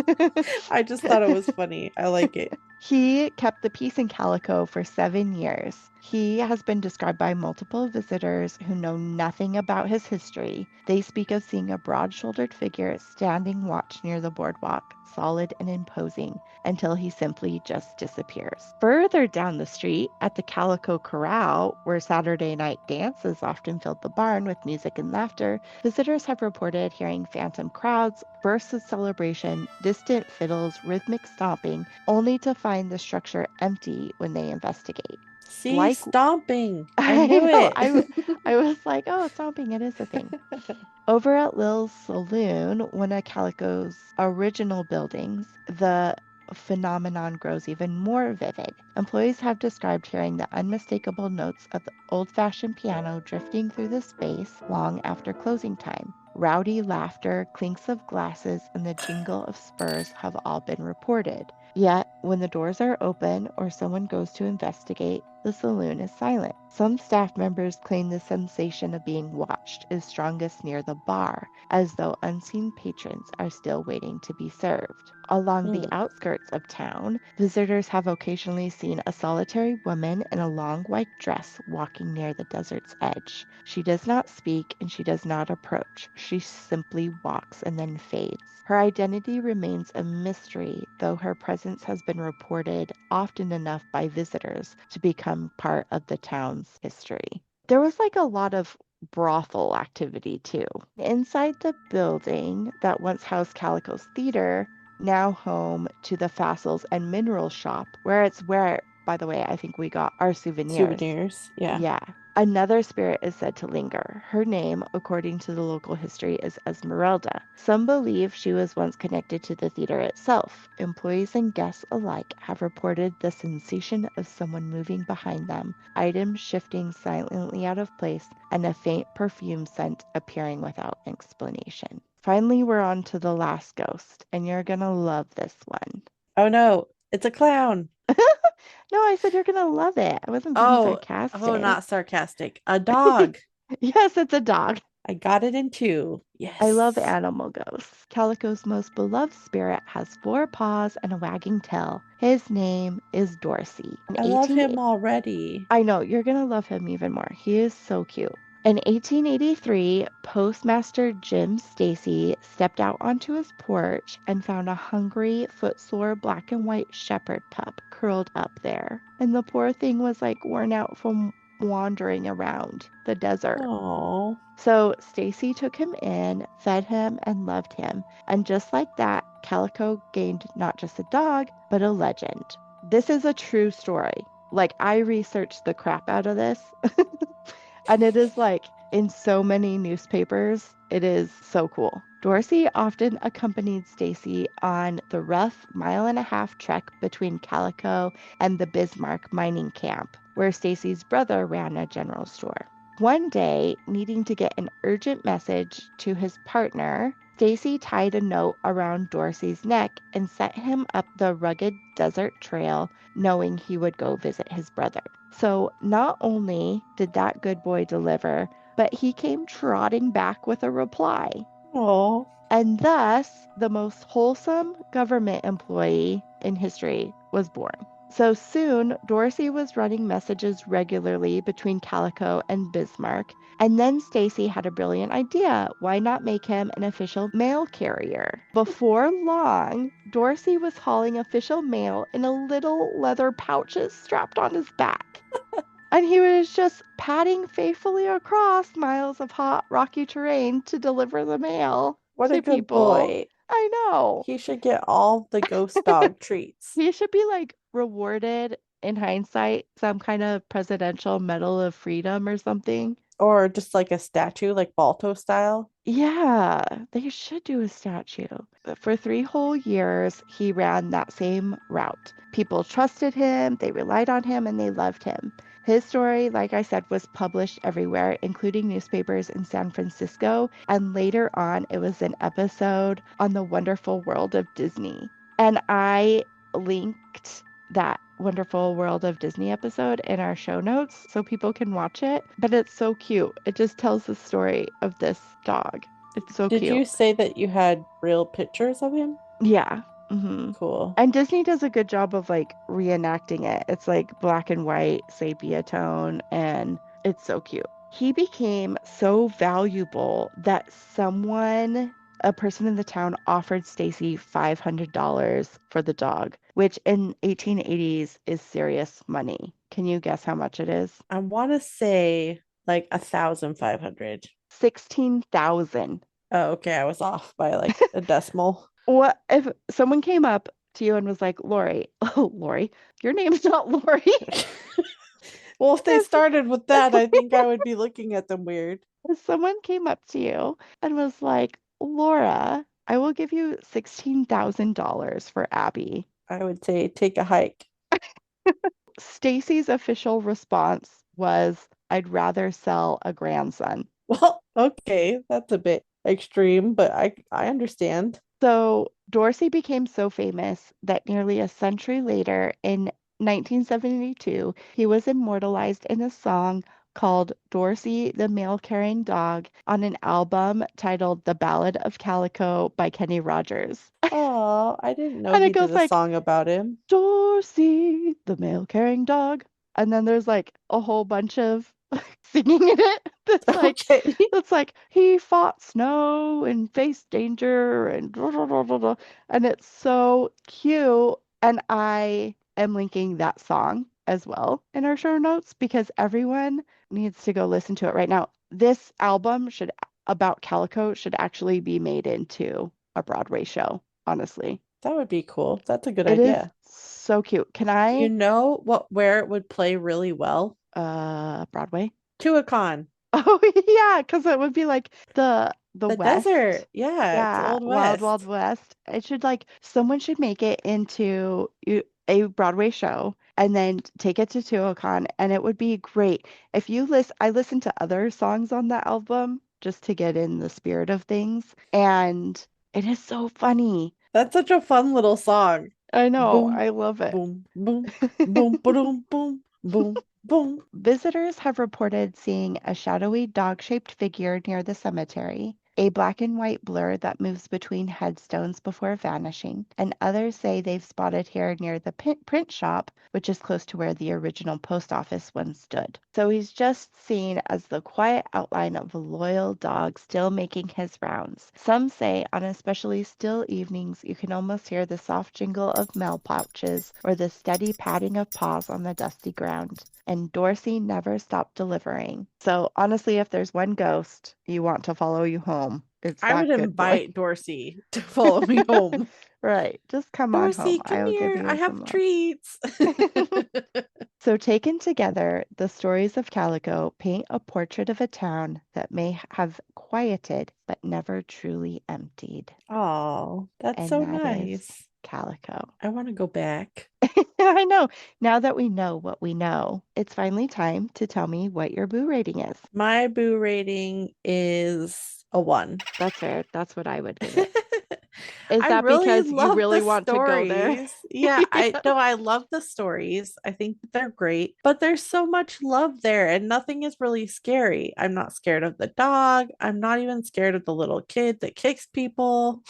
I just thought it was funny. I like it. He kept the peace in Calico for 7 years. He has been described by multiple visitors who know nothing about his history. They speak of seeing a broad shouldered figure standing watch near the boardwalk, solid and imposing, until he simply just disappears. Further down the street, at the Calico Corral, where Saturday night dances often filled the barn with music and laughter, visitors have reported hearing phantom crowds, bursts of celebration, distant fiddles, rhythmic stomping, only to find the structure empty when they investigate. See, Like stomping. I I knew know, it. I was like, oh, stomping, it is a thing. Over at Lil's Saloon, one of Calico's original buildings, the phenomenon grows even more vivid. Employees have described hearing the unmistakable notes of the old-fashioned piano drifting through the space long after closing time. Rowdy laughter, clinks of glasses, and the jingle of spurs have all been reported. Yet, when the doors are open or someone goes to investigate, the saloon is silent. Some staff members claim the sensation of being watched is strongest near the bar, as though unseen patrons are still waiting to be served. Along the Hmm. outskirts of town, visitors have occasionally seen a solitary woman in a long white dress walking near the desert's edge. She does not speak and she does not approach. She simply walks and then fades. Her identity remains a mystery, though her presence has been reported often enough by visitors to become part of the town's history. There was like a lot of brothel activity too. Inside the building that once housed Calico's Theater, now home to the Fossils and Mineral Shop, where, by the way, I think we got our souvenirs. Souvenirs. Yeah. Yeah. Another spirit is said to linger. Her name, according to the local history, is Esmeralda. Some believe she was once connected to the theater itself. Employees and guests alike have reported the sensation of someone moving behind them, items shifting silently out of place, and a faint perfume scent appearing without explanation. Finally, we're on to the last ghost, and you're gonna love this one. Oh no, it's a clown. No, I said you're gonna love it. I wasn't being Oh, oh, sarcastic. not sarcastic. A dog. Yes, it's a dog. I got it in two. I love Yes. animal ghosts. Calico's most beloved spirit has 4 paws and a wagging tail. His name is Dorsey. In I love 18 him already. I know, you're gonna love him even more. He is so cute. In 1883, Postmaster Jim Stacy stepped out onto his porch and found a hungry, footsore black and white shepherd pup curled up there. And the poor thing was like worn out from wandering around the desert. Oh. So Stacy took him in, fed him, and loved him. And just like that, Calico gained not just a dog, but a legend. This is a true story. Like, I researched the crap out of this. And it is like in so many newspapers. It is so cool. Dorsey often accompanied Stacy on the rough mile-and-a-half trek between Calico and the Bismarck mining camp, where Stacy's brother ran a general store. One day, needing to get an urgent message to his partner, Stacy tied a note around Dorsey's neck and set him up the rugged desert trail, knowing he would go visit his brother. So not only did that good boy deliver, but he came trotting back with a reply. Oh. And thus, the most wholesome government employee in history was born. So soon, Dorsey was running messages regularly between Calico and Bismarck. And then Stacy had a brilliant idea. Why not make him an official mail carrier? Before long, Dorsey was hauling official mail in a little leather pouches strapped on his back. And he was just padding faithfully across miles of hot, rocky terrain to deliver the mail What a to good people. boy. I know. He should get all the ghost dog treats. He should be like rewarded in hindsight, some kind of presidential medal of freedom or something. Or just like a statue, like Balto style. Yeah, they should do a statue. For 3 whole years, he ran that same route. People trusted him, they relied on him, and they loved him. His story, like I said, was published everywhere, including newspapers in San Francisco, and later on, it was an episode on the Wonderful World of Disney. And I linked that Wonderful World of Disney episode in our show notes so people can watch it. But it's so cute. It just tells the story of this dog. It's so Did cute. you say that you had real pictures of him? Yeah. Cool. And Disney does a good job of like reenacting it. It's like black and white, sepia tone, and it's so cute. He became so valuable that a person in the town, offered Stacy $500 for the dog, which in 1880s is serious money. Can you guess how much it is? I want to say like 1,500. 16,000. Oh, okay. I was off by like a decimal. What if someone came up to you and was like, Lori, oh, Lori, your name's not Lori. Well, if they started with that, I think I would be looking at them weird. If someone came up to you and was like, Laura, I will give you $16,000 for Abby. I would say take a hike. Stacy's official response was, I'd rather sell a grandson. Well, okay, that's a bit extreme, but I understand. So Dorsey became so famous that nearly a century later, in 1972, he was immortalized in a song called Dorsey the Mail Carrying Dog on an album titled The Ballad of Calico by Kenny Rogers. Oh, I didn't know And he it did goes a like, song about him. Dorsey the Mail Carrying Dog. And then there's like a whole bunch of singing in it Okay. that's like he fought snow and faced danger and blah, blah, blah, blah, blah. And it's so cute. And I am linking that song as well in our show notes because everyone needs to go listen to it right now. This album should about Calico should actually be made into a Broadway show, honestly. That would be cool. That's a good It is idea. so cute. Can You I know where it would play really well? Broadway? To a con. Oh yeah, because it would be like the The West. desert. Yeah, it's Yeah, Old Wild Wild West. West. It should like someone should make it into a Broadway show and then take it to Tuacahn, and it would be great. If you listen, I listened to other songs on that album just to get in the spirit of things, and it is so funny. That's such a fun little song. I know, Boom, I love it. boom, boom, boom, boom, boom, boom, boom. Visitors have reported seeing a shadowy dog-shaped figure near the cemetery, a black and white blur that moves between headstones before vanishing, and others say they've spotted here near the print shop, which is close to where the original post office once stood. So he's just seen as the quiet outline of a loyal dog still making his rounds. Some say on especially still evenings you can almost hear the soft jingle of mail pouches or the steady patting of paws on the dusty ground. And Dorsey never stopped delivering. So honestly, if there's one ghost you want to follow you home, it's I would that good boy. invite Dorsey to follow me home. Right. Just come on Dorsey, home. come I will give here. I you some have love. treats. So taken together, the stories of Calico paint a portrait of a town that may have quieted but never truly emptied. Oh, that's And so that is nice. Calico. I want to go back. I know. Now that we know what we know, it's finally time to tell me what your boo rating is. My boo rating is a 1. That's fair. That's what I would give it. Is I that really because you love really the want to go there? stories. Yeah, I love the stories. I think that they're great, but there's so much love there and nothing is really scary. I'm not scared of the dog. I'm not even scared of the little kid that kicks people.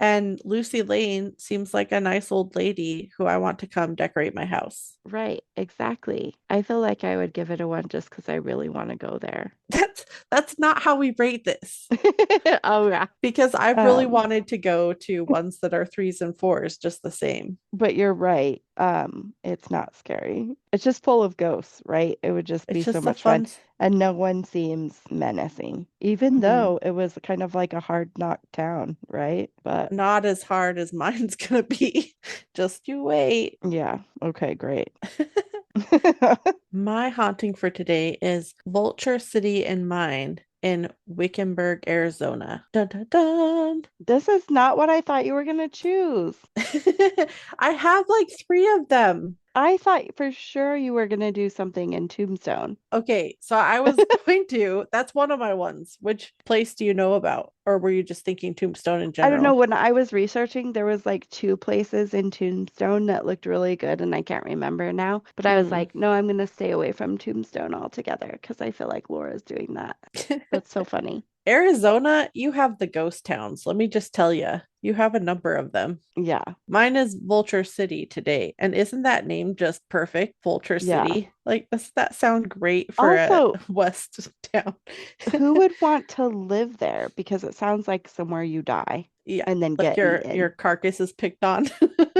And Lucy Lane seems like a nice old lady who I want to come decorate my house. Right, exactly. I feel like I would give it a 1 just because I really want to go there. That's not how we rate this. Oh yeah. Because I've really Um, wanted to go to ones that are 3s and 4s just the same. but you're right. It's not scary. It's just full of ghosts, right? It would just be It's so just a much fun. fun. And no one seems menacing, even Mhm. though it was kind of like a hard knock town, right? But Not as hard as mine's gonna be. Just you wait. yeah, okay, great. My haunting for today is Vulture City and Mine in Wickenburg, Arizona. Dun dun dun. This is not what I thought you were gonna choose. I have like 3 of them. I thought for sure you were gonna do something in Tombstone. Okay, so I was going to, that's one of my ones. Which place do you know about? Or were you just thinking Tombstone in I don't know. general? When I was researching, there was like 2 places in Tombstone that looked really good, and I can't remember now. But I was Mm. like, no, I'm gonna stay away from Tombstone altogether because I feel like Laura's doing that. That's so funny. Arizona, you have the ghost towns. Let me just tell you, you have a number of them. Yeah, Mine is Vulture City today. And isn't that name just perfect? Vulture yeah. City. Like, does that sound great for a Also, West town? who would want to live there? Because it sounds like somewhere you die Yeah, and then like get your eaten carcass is picked on.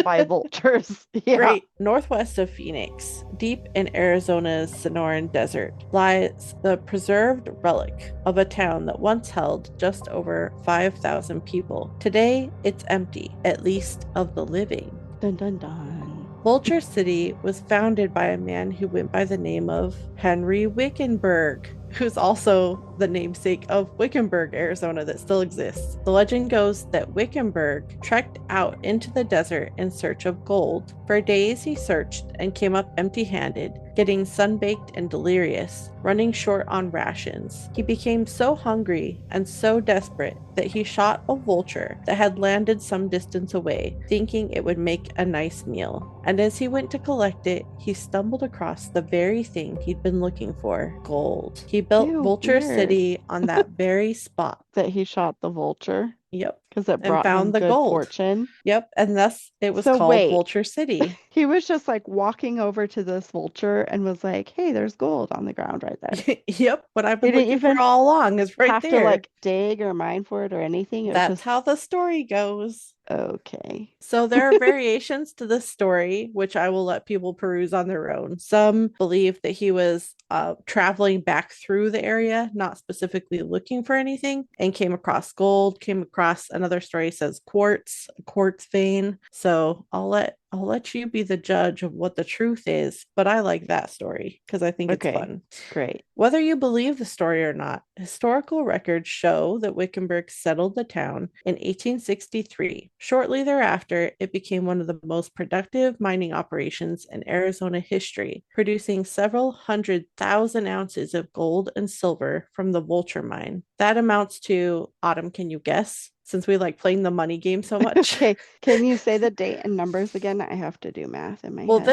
by vultures. Yeah. Great. Northwest of Phoenix, deep in Arizona's Sonoran Desert, lies the preserved relic of a town that once held just over 5,000 people. Today, it's empty, at least of the living. Dun dun dun. Vulture City was founded by a man who went by the name of Henry Wickenburg, who's also the namesake of Wickenburg, Arizona, that still exists. The legend goes that Wickenburg trekked out into the desert in search of gold. For days he searched and came up empty-handed, getting sunbaked and delirious, running short on rations. He became so hungry and so desperate that he shot a vulture that had landed some distance away, thinking it would make a nice meal. And as he went to collect it, he stumbled across the very thing he'd been looking for, gold. He built Ew, Vulture weird City on that very spot. that he shot the vulture Yep. because it And brought him found the good gold. fortune. Yep. And thus it was So called wait, Vulture City. he was just like walking over to this vulture and was like, "Hey, there's gold on the ground right there." Yep. What I've He been didn't looking for even all along is right have to there. like dig or mine for it or anything. It was That's just how the story goes. okay. So there are variations to this story, which I will let people peruse on their own. Some believe that he was traveling back through the area, not specifically looking for anything, and came across gold. Came across another story says quartz, a quartz vein. So I'll let you be the judge of what the truth is, but I like that story because I think it's Okay, fun. great. Whether you believe the story or not, historical records show that Wickenburg settled the town in 1863. Shortly thereafter, it became one of the most productive mining operations in Arizona history, producing several 100,000 ounces of gold and silver from the Vulture mine. That amounts to, Autumn, can you guess? Since we like playing the money game so much. Okay, can you say the date and numbers again? I have to do math in my Well, head.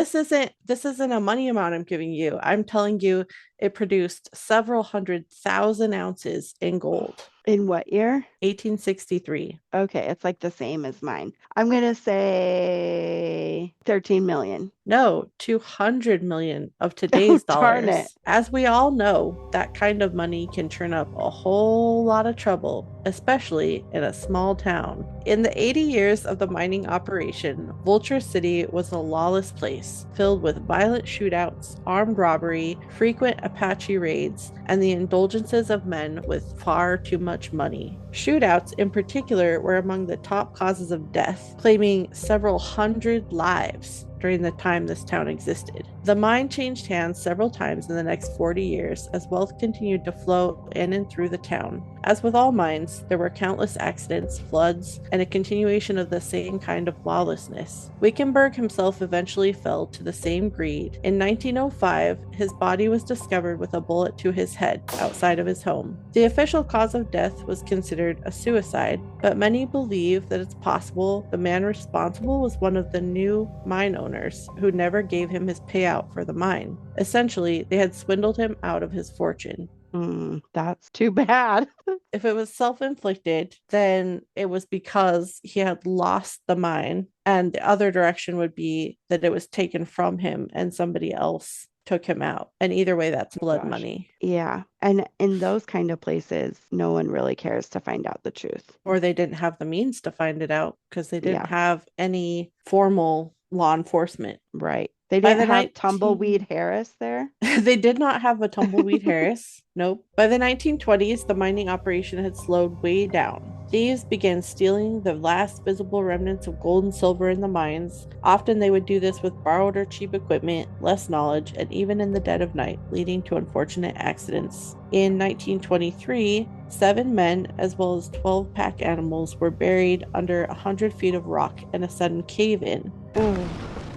this isn't a money amount I'm giving you. I'm telling you it produced several 100,000 ounces in gold. In what year? 1863. Okay, it's like the same as mine. I'm gonna say 13 million. No, 200 million of Oh, today's darn it. dollars. As we all know, that kind of money can turn up a whole lot of trouble, especially in a small town. In the 80 years of the mining operation, Vulture City was a lawless place, filled with violent shootouts, armed robbery, frequent Apache raids, and the indulgences of men with far too much money. Shootouts, in particular, were among the top causes of death, claiming several hundred lives during the time this town existed. The mine changed hands several times in the next 40 years as wealth continued to flow in and through the town. As with all mines, there were countless accidents, floods, and a continuation of the same kind of lawlessness. Wickenburg himself eventually fell to the same greed. In 1905, his body was discovered with a bullet to his head outside of his home. The official cause of death was considered a suicide, but many believe that it's possible the man responsible was one of the new mine owners who never gave him his payout for the mine. Essentially, they had swindled him out of his fortune. That's too bad. If it was self-inflicted, then it was because he had lost the mine, and the other direction would be that it was taken from him and somebody else took him out. And either way, that's Oh blood gosh. money. Yeah. And in those kind of places, no one really cares to find out the truth. Or they didn't have the means to find it out because they didn't Yeah, have any formal law enforcement. right. They By didn't the have 19 Tumbleweed Harris there. They did not have a tumbleweed Harris. Nope. By the 1920s, the mining operation had slowed way down. Thieves began stealing the last visible remnants of gold and silver in the mines. Often they would do this with borrowed or cheap equipment, less knowledge, and even in the dead of night, leading to unfortunate accidents. In 1923, 7 men, as well as 12 pack animals, were buried under 100 feet of rock in a sudden cave in. Oh,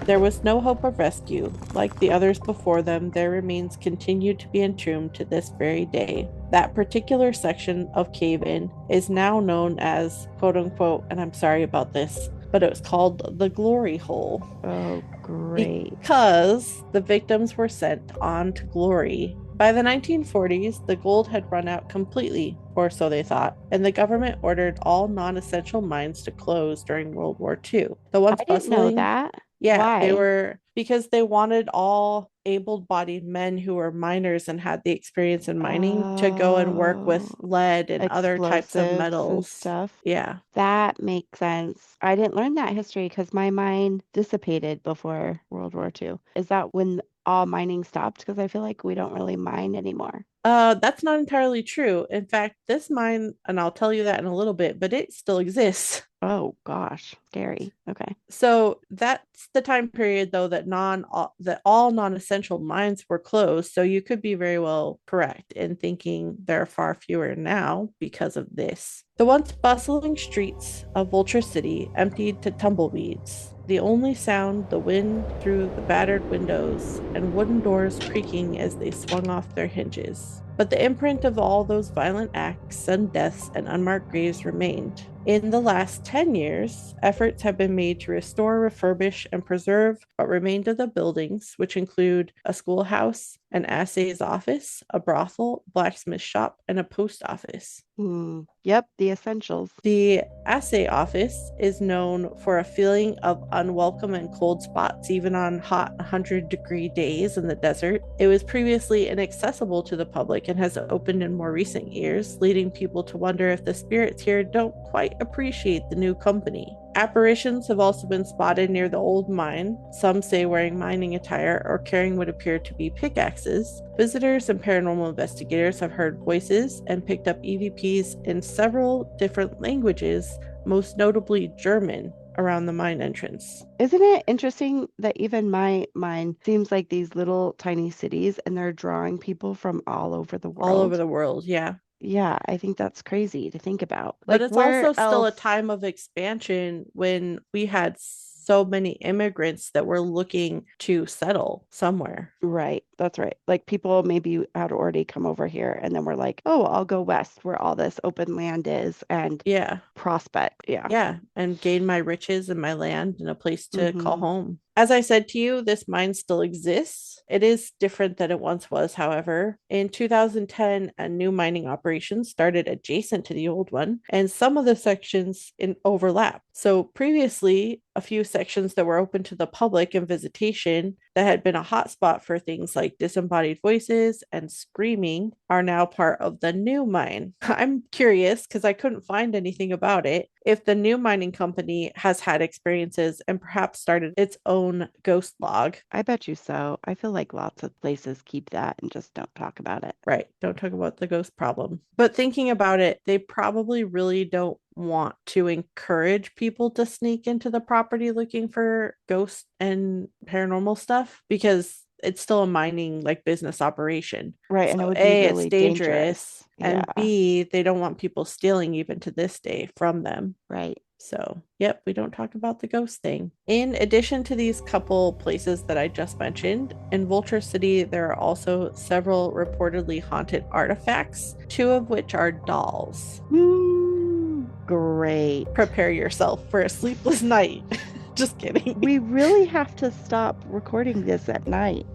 There was no hope of rescue. Like the others before them, their remains continue to be entombed to this very day. That particular section of cave in is now known as, quote unquote, and I'm sorry about this, but it was called the Glory Hole oh, great. because the victims were sent on to glory. By the 1940s, the gold had run out completely, or so they thought, and the government ordered all non essential mines to close during World War II. The once I didn't know bustling that. yeah, they Why? were because they wanted all able-bodied men who were miners and had the experience in mining to go and work Oh, with lead and other types of explosives and metals. stuff. Yeah. That makes sense. I didn't learn that history because my mine dissipated before World War II. Is that when all mining stopped? Because I feel like we don't really mine anymore. That's not entirely true. In fact, this mine, and I'll tell you that in a little bit, but it still exists. Oh gosh, scary. Okay. So that's the time period though that all non-essential mines were closed. So you could be very well correct in thinking there are far fewer now because of this. The once bustling streets of Vulture City emptied to tumbleweeds. The only sound the wind through the battered windows and wooden doors creaking as they swung off their hinges. But the imprint of all those violent acts, sudden deaths, and unmarked graves remained. In the last 10 years, efforts have been made to restore, refurbish, and preserve what remained of the buildings, which include a schoolhouse, an assay's office, a brothel, blacksmith shop, and a post office. Yep, the essentials. The assay office is known for a feeling of unwelcome and cold spots, even on hot 100-degree days in the desert. It was previously inaccessible to the public and has opened in more recent years, leading people to wonder if the spirits here don't quite appreciate the new company. Apparitions have also been spotted near the old mine, some say wearing mining attire or carrying what appear to be pickaxes. Visitors and paranormal investigators have heard voices and picked up EVPs in several different languages, most notably German, around the mine entrance. Isn't it interesting that even my mine seems like these little tiny cities and they're drawing people from all over the All over world? the world, yeah. Yeah, I think that's crazy to think about. But Like, it's where also still a else? time of expansion when we had so many immigrants that were looking to settle somewhere. Right, that's right. Like, people maybe had already come over here and then we're like, oh, I'll go west where all this open land is and Yeah. prospect. Yeah. Yeah, and gain my riches and my land and a place to call Mm-hmm. home. As I said to you, this mine still exists. It is different than it once was, however. In 2010, a new mining operation started adjacent to the old one, and some of the sections in overlap. So previously, a few sections that were open to the public and visitation that had been a hotspot for things like disembodied voices and screaming are now part of the new mine. I'm curious because I couldn't find anything about it. If the new mining company has had experiences and perhaps started its own ghost log. I bet you so. I feel like lots of places keep that and just don't talk about it. Right. Don't talk about the ghost problem. But thinking about it, they probably really don't want to encourage people to sneak into the property looking for ghosts and paranormal stuff because it's still a mining like business operation. Right, and it So would be A, it's really dangerous, dangerous. and Yeah, B, they don't want people stealing even to this day from them. right. So, yep, we don't talk about the ghost thing. In addition to these couple places that I just mentioned, in Vulture City, there are also several reportedly haunted artifacts, 2 of which are dolls. Great. Prepare yourself for a sleepless night. Just kidding. We really have to stop recording this at night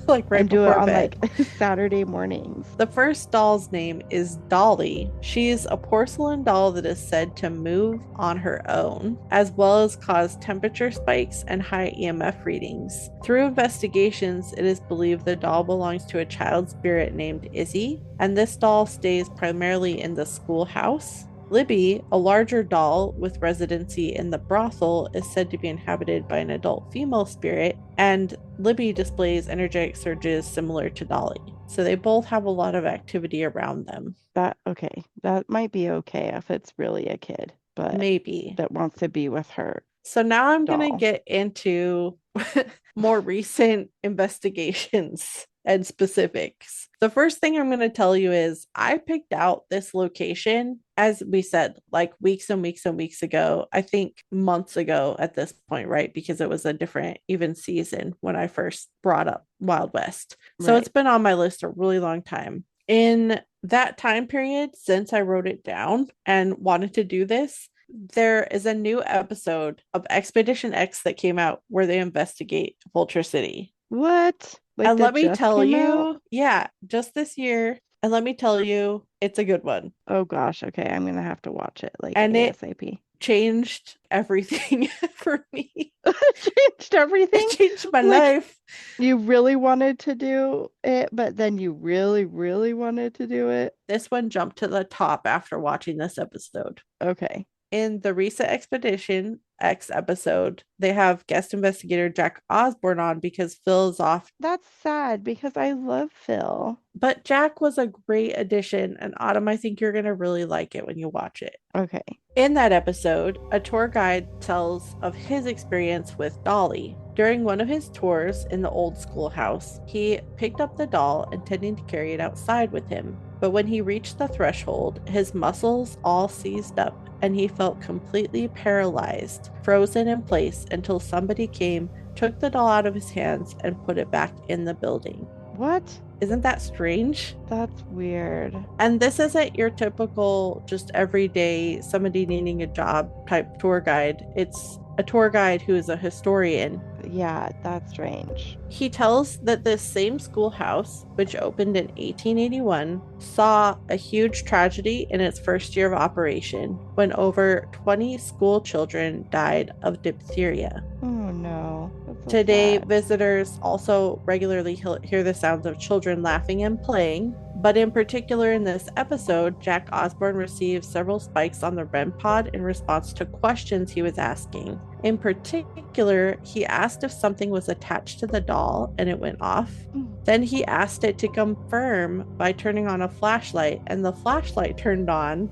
Like right and do it before on bed. like Saturday mornings. The first doll's name is Dolly. She's a porcelain doll that is said to move on her own, as well as cause temperature spikes and high EMF readings. Through investigations, it is believed the doll belongs to a child spirit named Izzy, and this doll stays primarily in the schoolhouse. Libby, a larger doll with residency in the brothel, is said to be inhabited by an adult female spirit, and Libby displays energetic surges similar to Dolly. So they both have a lot of activity around them. That might be okay if it's really a kid, but Maybe. that wants to be with her So now I'm going to doll. get into more recent investigations and specifics. The first thing I'm going to tell you is I picked out this location, as we said, like weeks and weeks and weeks ago. I think months ago at this point, right? Because it was a different even season when I first brought up Wild West. So Right. it's been on my list a really long time. In that time period, since I wrote it down and wanted to do this, there is a new episode of Expedition X that came out where they investigate Vulture City. What? Like And that let me just tell came out? you, yeah, just this year. And let me tell you, it's a good one. Oh gosh, okay. I'm gonna have to watch it like And it ASAP. changed everything for me. Changed It everything. changed my Like life. you really wanted to do it, but then you really, really wanted to do it. This one jumped to the top after watching this episode. Okay. In the recent Expedition X episode, they have guest investigator Jack Osborne on because Phil is off. That's sad because I love Phil. But Jack was a great addition, and Autumn, I think you're going to really like it when you watch it. Okay. In that episode, a tour guide tells of his experience with Dolly. During one of his tours in the old schoolhouse, he picked up the doll, intending to carry it outside with him. But when he reached the threshold, his muscles all seized up, and he felt completely paralyzed, frozen in place until somebody came, took the doll out of his hands, and put it back in the building. What? Isn't that strange? That's weird. And this isn't your typical, just everyday, somebody needing a job type tour guide. It's a tour guide who is a historian. Yeah, that's strange. He tells that this same schoolhouse, which opened in 1881, saw a huge tragedy in its first year of operation when over 20 school children died of diphtheria. Oh no. That's so Today, sad. visitors also regularly hear the sounds of children laughing and playing. But in particular, in this episode, Jack Osborne received several spikes on the REM pod in response to questions he was asking. In particular, he asked if something was attached to the doll and it went off. Then he asked it to confirm by turning on a flashlight, and the flashlight turned on.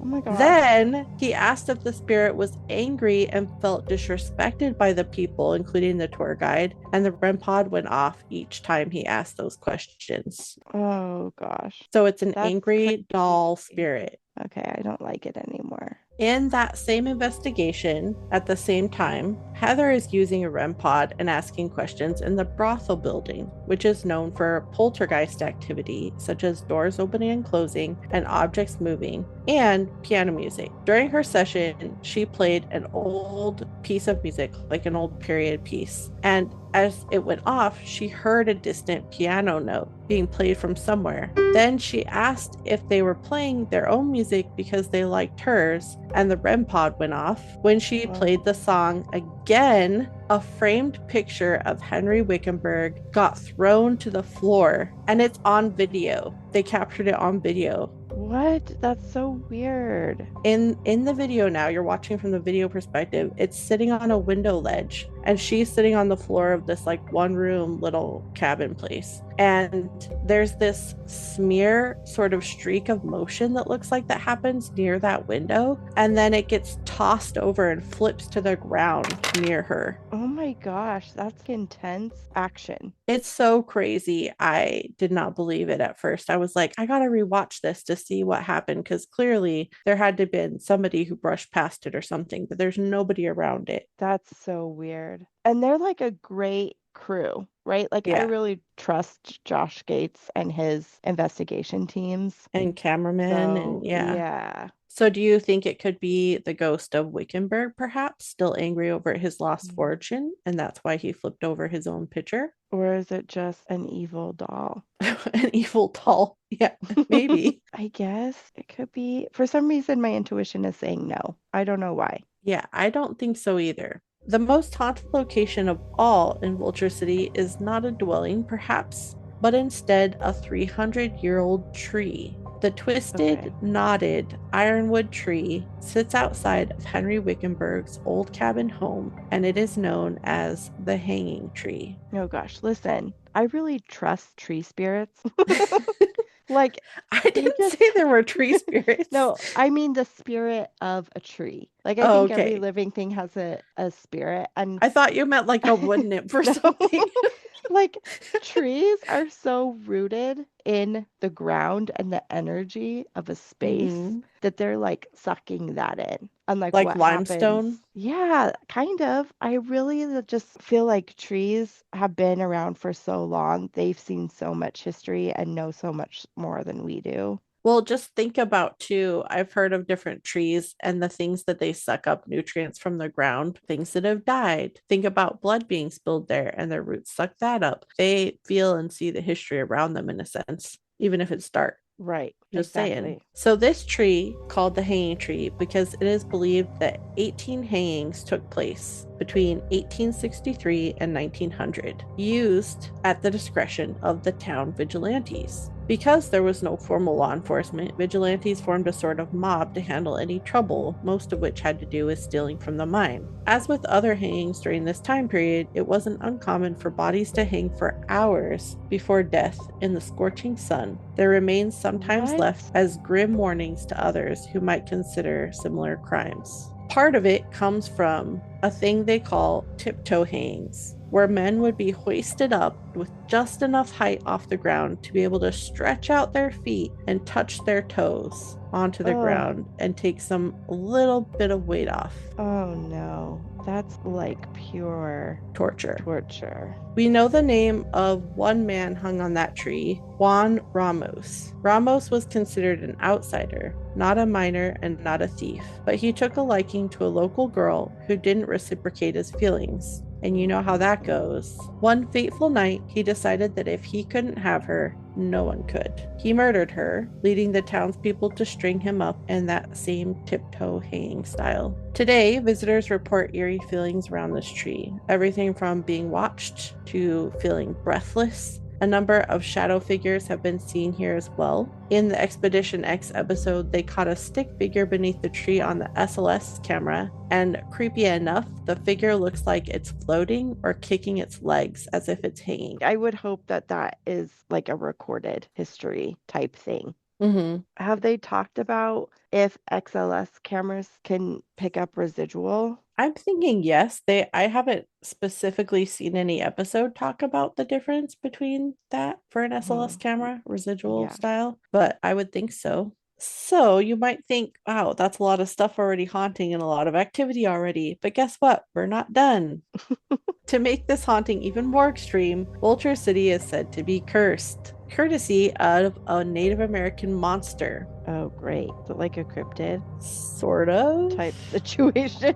Oh my gosh. Then he asked if the spirit was angry and felt disrespected by the people, including the tour guide, and the REM pod went off each time he asked those questions. Oh gosh. So it's an That's angry crazy. doll spirit. Okay, I don't like it anymore. In that same investigation, at the same time, Heather is using a REM pod and asking questions in the brothel building, which is known for poltergeist activity, such as doors opening and closing and objects moving, and piano music. During her session, she played an old piece of music, like an old period piece, and as it went off, she heard a distant piano note being played from somewhere. Then she asked if they were playing their own music because they liked hers, and the REM pod went off. When she played the song again, a framed picture of Henry Wickenburg got thrown to the floor, and it's on video. They captured it on video. What? That's so weird. In the video now, you're watching from the video perspective, it's sitting on a window ledge, and she's sitting on the floor of this like one room little cabin place. And there's this smear sort of streak of motion that looks like that happens near that window, and then it gets tossed over and flips to the ground near her. Oh my gosh, that's intense action. It's so crazy. I did not believe it at first. I was like, I gotta rewatch this to see what happened, because clearly there had to have been somebody who brushed past it or something, but there's nobody around it. That's so weird. And they're like a great crew, right? Like I Yeah. really trust Josh Gates and his investigation teams. And cameramen and So, yeah. yeah. So do you think it could be the ghost of Wickenburg, perhaps, still angry over his lost Mm. fortune, and that's why he flipped over his own picture? Or is it just an evil doll? An evil doll. Yeah, maybe. I guess it could be. For some reason, my intuition is saying no. I don't know why. Yeah, I don't think so either. The most haunted location of all in Vulture City is not a dwelling, perhaps, but instead a 300-year-old tree. The twisted, Okay. knotted ironwood tree sits outside of Henry Wickenburg's old cabin home, and it is known as the Hanging Tree. Oh gosh, listen, I really trust tree spirits. Like, I they didn't just say there were tree spirits. no, I mean the spirit of a tree. Like, I Oh, think every okay. living thing has a spirit. And I thought you meant like a wood nymph or no, something. like, trees are so rooted in the ground and the energy of a space Mhm. that they're like sucking that in. Unlike Like what happens. limestone. Yeah, kind of. I really just feel like trees have been around for so long. They've seen so much history and know so much more than we do. Well, just think about too. I've heard of different trees and the things that they suck up nutrients from the ground, things that have died. Think about blood being spilled there and their roots suck that up. They feel and see the history around them in a sense, even if it's dark. Right, Just saying. exactly. So, this tree, called the hanging tree, because it is believed that 18 hangings took place between 1863 and 1900, used at the discretion of the town vigilantes. Because there was no formal law enforcement, vigilantes formed a sort of mob to handle any trouble, most of which had to do with stealing from the mine. As with other hangings during this time period, it wasn't uncommon for bodies to hang for hours before death in the scorching sun. Their remains sometimes What? left as grim warnings to others who might consider similar crimes. Part of it comes from a thing they call tiptoe hangings, where men would be hoisted up with just enough height off the ground to be able to stretch out their feet and touch their toes onto the Oh, ground and take some little bit of weight off. oh no. That's like pure Torture. torture. We know the name of one man hung on that tree, Juan Ramos. Ramos was considered an outsider, not a miner and not a thief, but he took a liking to a local girl who didn't reciprocate his feelings. And you know how that goes. One fateful night, he decided that if he couldn't have her, no one could. He murdered her, leading the townspeople to string him up in that same tiptoe hanging style. Today, visitors report eerie feelings around this tree, everything from being watched to feeling breathless. A number of shadow figures have been seen here as well. In the Expedition X episode, they caught a stick figure beneath the tree on the SLS camera, and creepy enough, the figure looks like it's floating or kicking its legs as if it's hanging. I would hope that that is like a recorded history type thing. Mm-hmm. Have they talked about if XLS cameras can pick up residual? I'm thinking yes. I haven't specifically seen any episode talk about the difference between that for an SLS Hmm. camera, residual Yeah. style, but I would think so. So you might think, wow, that's a lot of stuff already haunting and a lot of activity already. But guess what? We're not done. To make this haunting even more extreme, Vulture City is said to be cursed, courtesy of a Native American monster. Oh, great. Is it like a cryptid Sort of. type situation?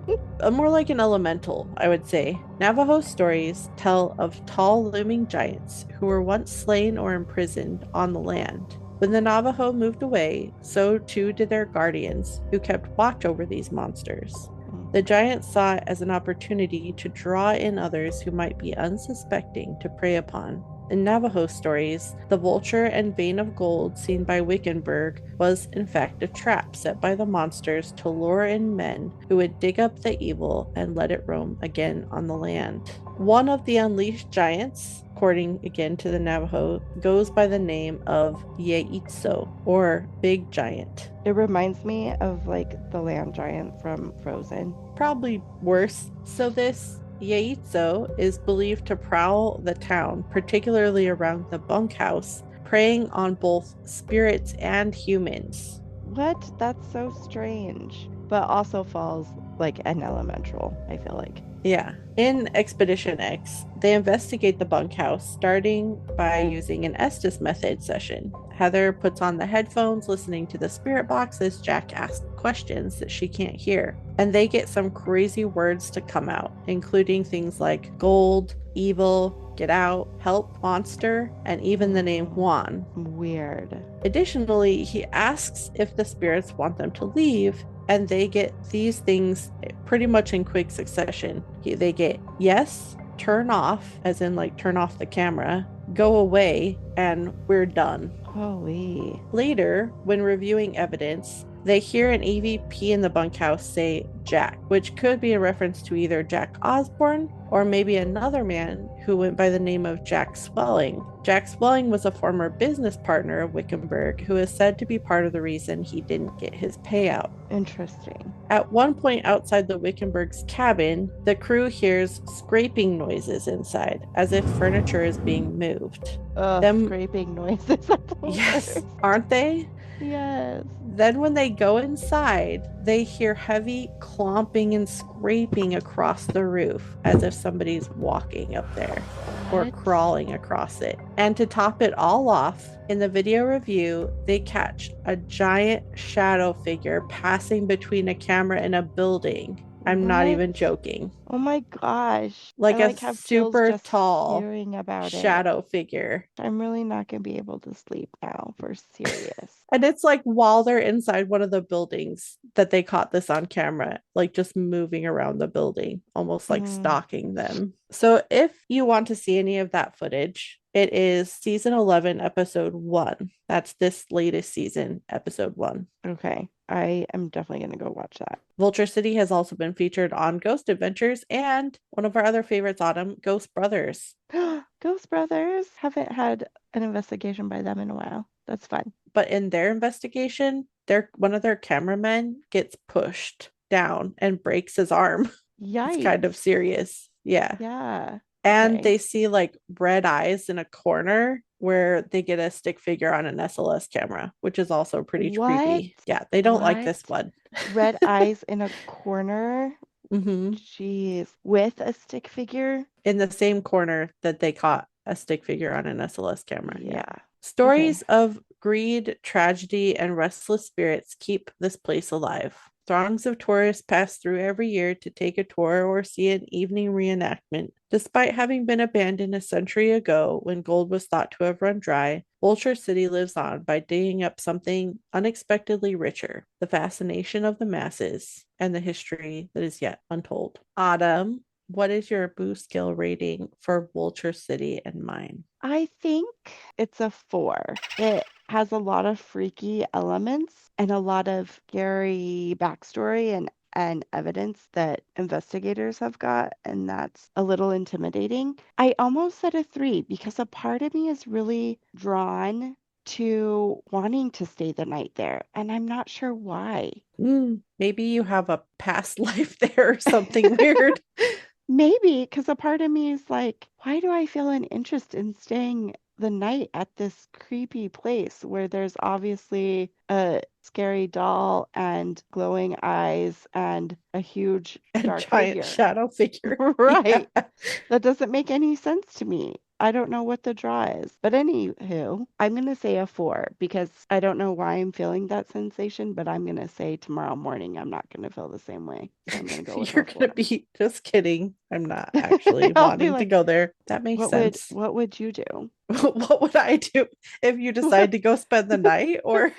More like an elemental, I would say. Navajo stories tell of tall looming giants who were once slain or imprisoned on the land. When the Navajo moved away, so too did their guardians, who kept watch over these monsters. The giants saw it as an opportunity to draw in others who might be unsuspecting to prey upon. In Navajo stories, the vulture and vein of gold seen by Wickenburg was in fact a trap set by the monsters to lure in men who would dig up the evil and let it roam again on the land. One of the unleashed giants, according again to the Navajo, goes by the name of Yeitso, or Big Giant. It reminds me of like the land giant from Frozen. Probably worse. So this Yeitso is believed to prowl the town, particularly around the bunkhouse, preying on both spirits and humans. What? That's so strange. but also falls like an elemental, I feel like. Yeah. In Expedition X, they investigate the bunkhouse, starting by using an Estes method session. Heather puts on the headphones, listening to the spirit box as Jack asks questions that she can't hear. And they get some crazy words to come out, including things like gold, evil, get out, help, monster, and even the name Juan. Weird. Additionally, he asks if the spirits want them to leave, and they get these things pretty much in quick succession. They get yes, turn off, as in like turn off the camera, go away, and we're done. Holy. Later, when reviewing evidence, they hear an EVP in the bunkhouse say Jack, which could be a reference to either Jack Osborne or maybe another man who went by the name of Jack Swelling. Jack Swelling was a former business partner of Wickenburg who is said to be part of the reason he didn't get his payout. Interesting. At one point outside the Wickenburg's cabin, the crew hears scraping noises inside, as if furniture is being moved. Scraping noises. Yes, aren't they? Yes. Then when they go inside, they hear heavy clomping and scraping across the roof as if somebody's walking up there or crawling across it. And to top it all off, in the video review, they catch a giant shadow figure passing between a camera and a building. I'm not even joking. Oh my gosh. Like I a super tall hearing about shadow figure. I'm really not going to be able to sleep now, for serious. And it's like while they're inside one of the buildings that they caught this on camera, like just moving around the building, almost like stalking them. So if you want to see any of that footage, it is season 11, episode 1. That's this latest season, episode 1. Okay. I am definitely going to go watch that. Vulture City has also been featured on Ghost Adventures and one of our other favorites, Autumn, Ghost Brothers. Ghost Brothers. Haven't had an investigation by them in a while. That's fun. But in their investigation, one of their cameramen gets pushed down and breaks his arm. Yikes. It's kind of serious. Yeah. Yeah. And they see like red eyes in a corner where they get a stick figure on an SLS camera, which is also pretty creepy. Yeah, they don't like this one. Red eyes in a corner? Mm-hmm. Jeez. With a stick figure? In the same corner that they caught a stick figure on an SLS camera. Yeah. Stories of greed, tragedy, and restless spirits keep this place alive. Throngs of tourists pass through every year to take a tour or see an evening reenactment. Despite having been abandoned a century ago when gold was thought to have run dry, Vulture City lives on by digging up something unexpectedly richer, the fascination of the masses, and the history that is yet untold. Autumn, what is your boo skill rating for Vulture City and mine? I think it's a 4. It has a lot of freaky elements and a lot of scary backstory and evidence that investigators have got, and that's a little intimidating. I almost said a 3 because a part of me is really drawn to wanting to stay the night there, and I'm not sure why. Maybe you have a past life there or something weird. Maybe, because a part of me is like, why do I feel an interest in staying the night at this creepy place where there's obviously a scary doll and glowing eyes and a huge dark giant shadow figure? Right. Yeah. That doesn't make any sense to me. I don't know what the draw is. But anywho, I'm going to say a 4 because I don't know why I'm feeling that sensation, but I'm going to say tomorrow morning I'm not going to feel the same way. So I'm going to go with You're going to be just kidding. I'm not actually wanting to go there. That makes sense. What would you do? What would I do if you decide to go spend the night? Or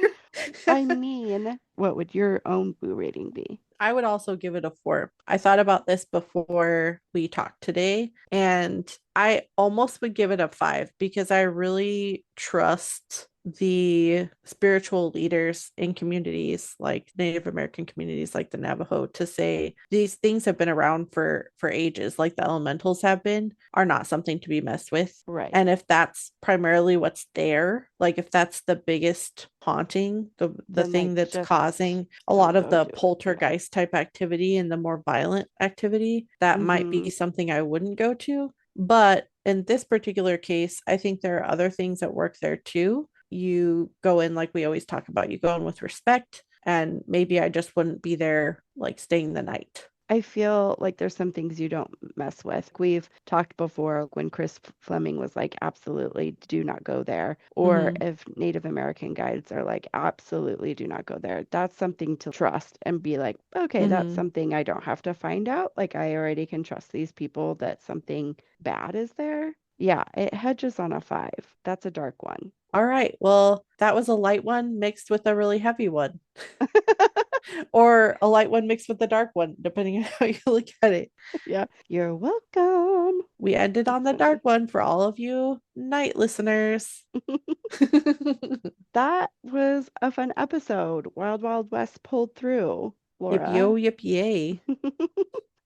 I mean, what would your own boo rating be? I would also give it a 4. I thought about this before we talked today, and I almost would give it a 5 because I really trust the spiritual leaders in communities like Native American communities like the Navajo to say these things have been around for ages, like the elementals have been, are not something to be messed with. Right. And if that's primarily what's there, like if that's the biggest haunting, the thing that's causing a lot of the poltergeist type activity and the more violent activity, that might be something I wouldn't go to. But in this particular case, I think there are other things that work there too. You go in, like we always talk about, you go in with respect and maybe I just wouldn't be there like staying the night. I feel like there's some things you don't mess with. We've talked before when Chris Fleming was like, absolutely do not go there. Or Hmm. if Native American guides are like, absolutely do not go there. That's something to trust and be like, okay, that's Hmm. something I don't have to find out. Like, I already can trust these people that something bad is there. Yeah, it hedges on a 5. That's a dark one. All right. Well, that was a light one mixed with a really heavy one, or a light one mixed with a dark one, depending on how you look at it. Yeah, you're welcome. We ended on the dark one for all of you night listeners. That was a fun episode. Wild Wild West pulled through, Yip yo, Laura. yip yay.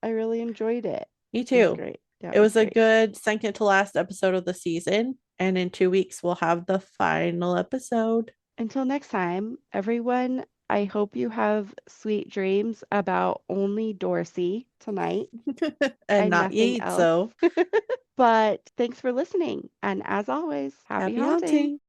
I really enjoyed it. Me It was too. great. Yeah, It it was was a great. good second to last episode of the season. And in 2 weeks, we'll have the final episode. Until next time, everyone, I hope you have sweet dreams about only Dorsey tonight And and not nothing Yeet, else. so But thanks for listening. And as always, happy happy haunting. haunting.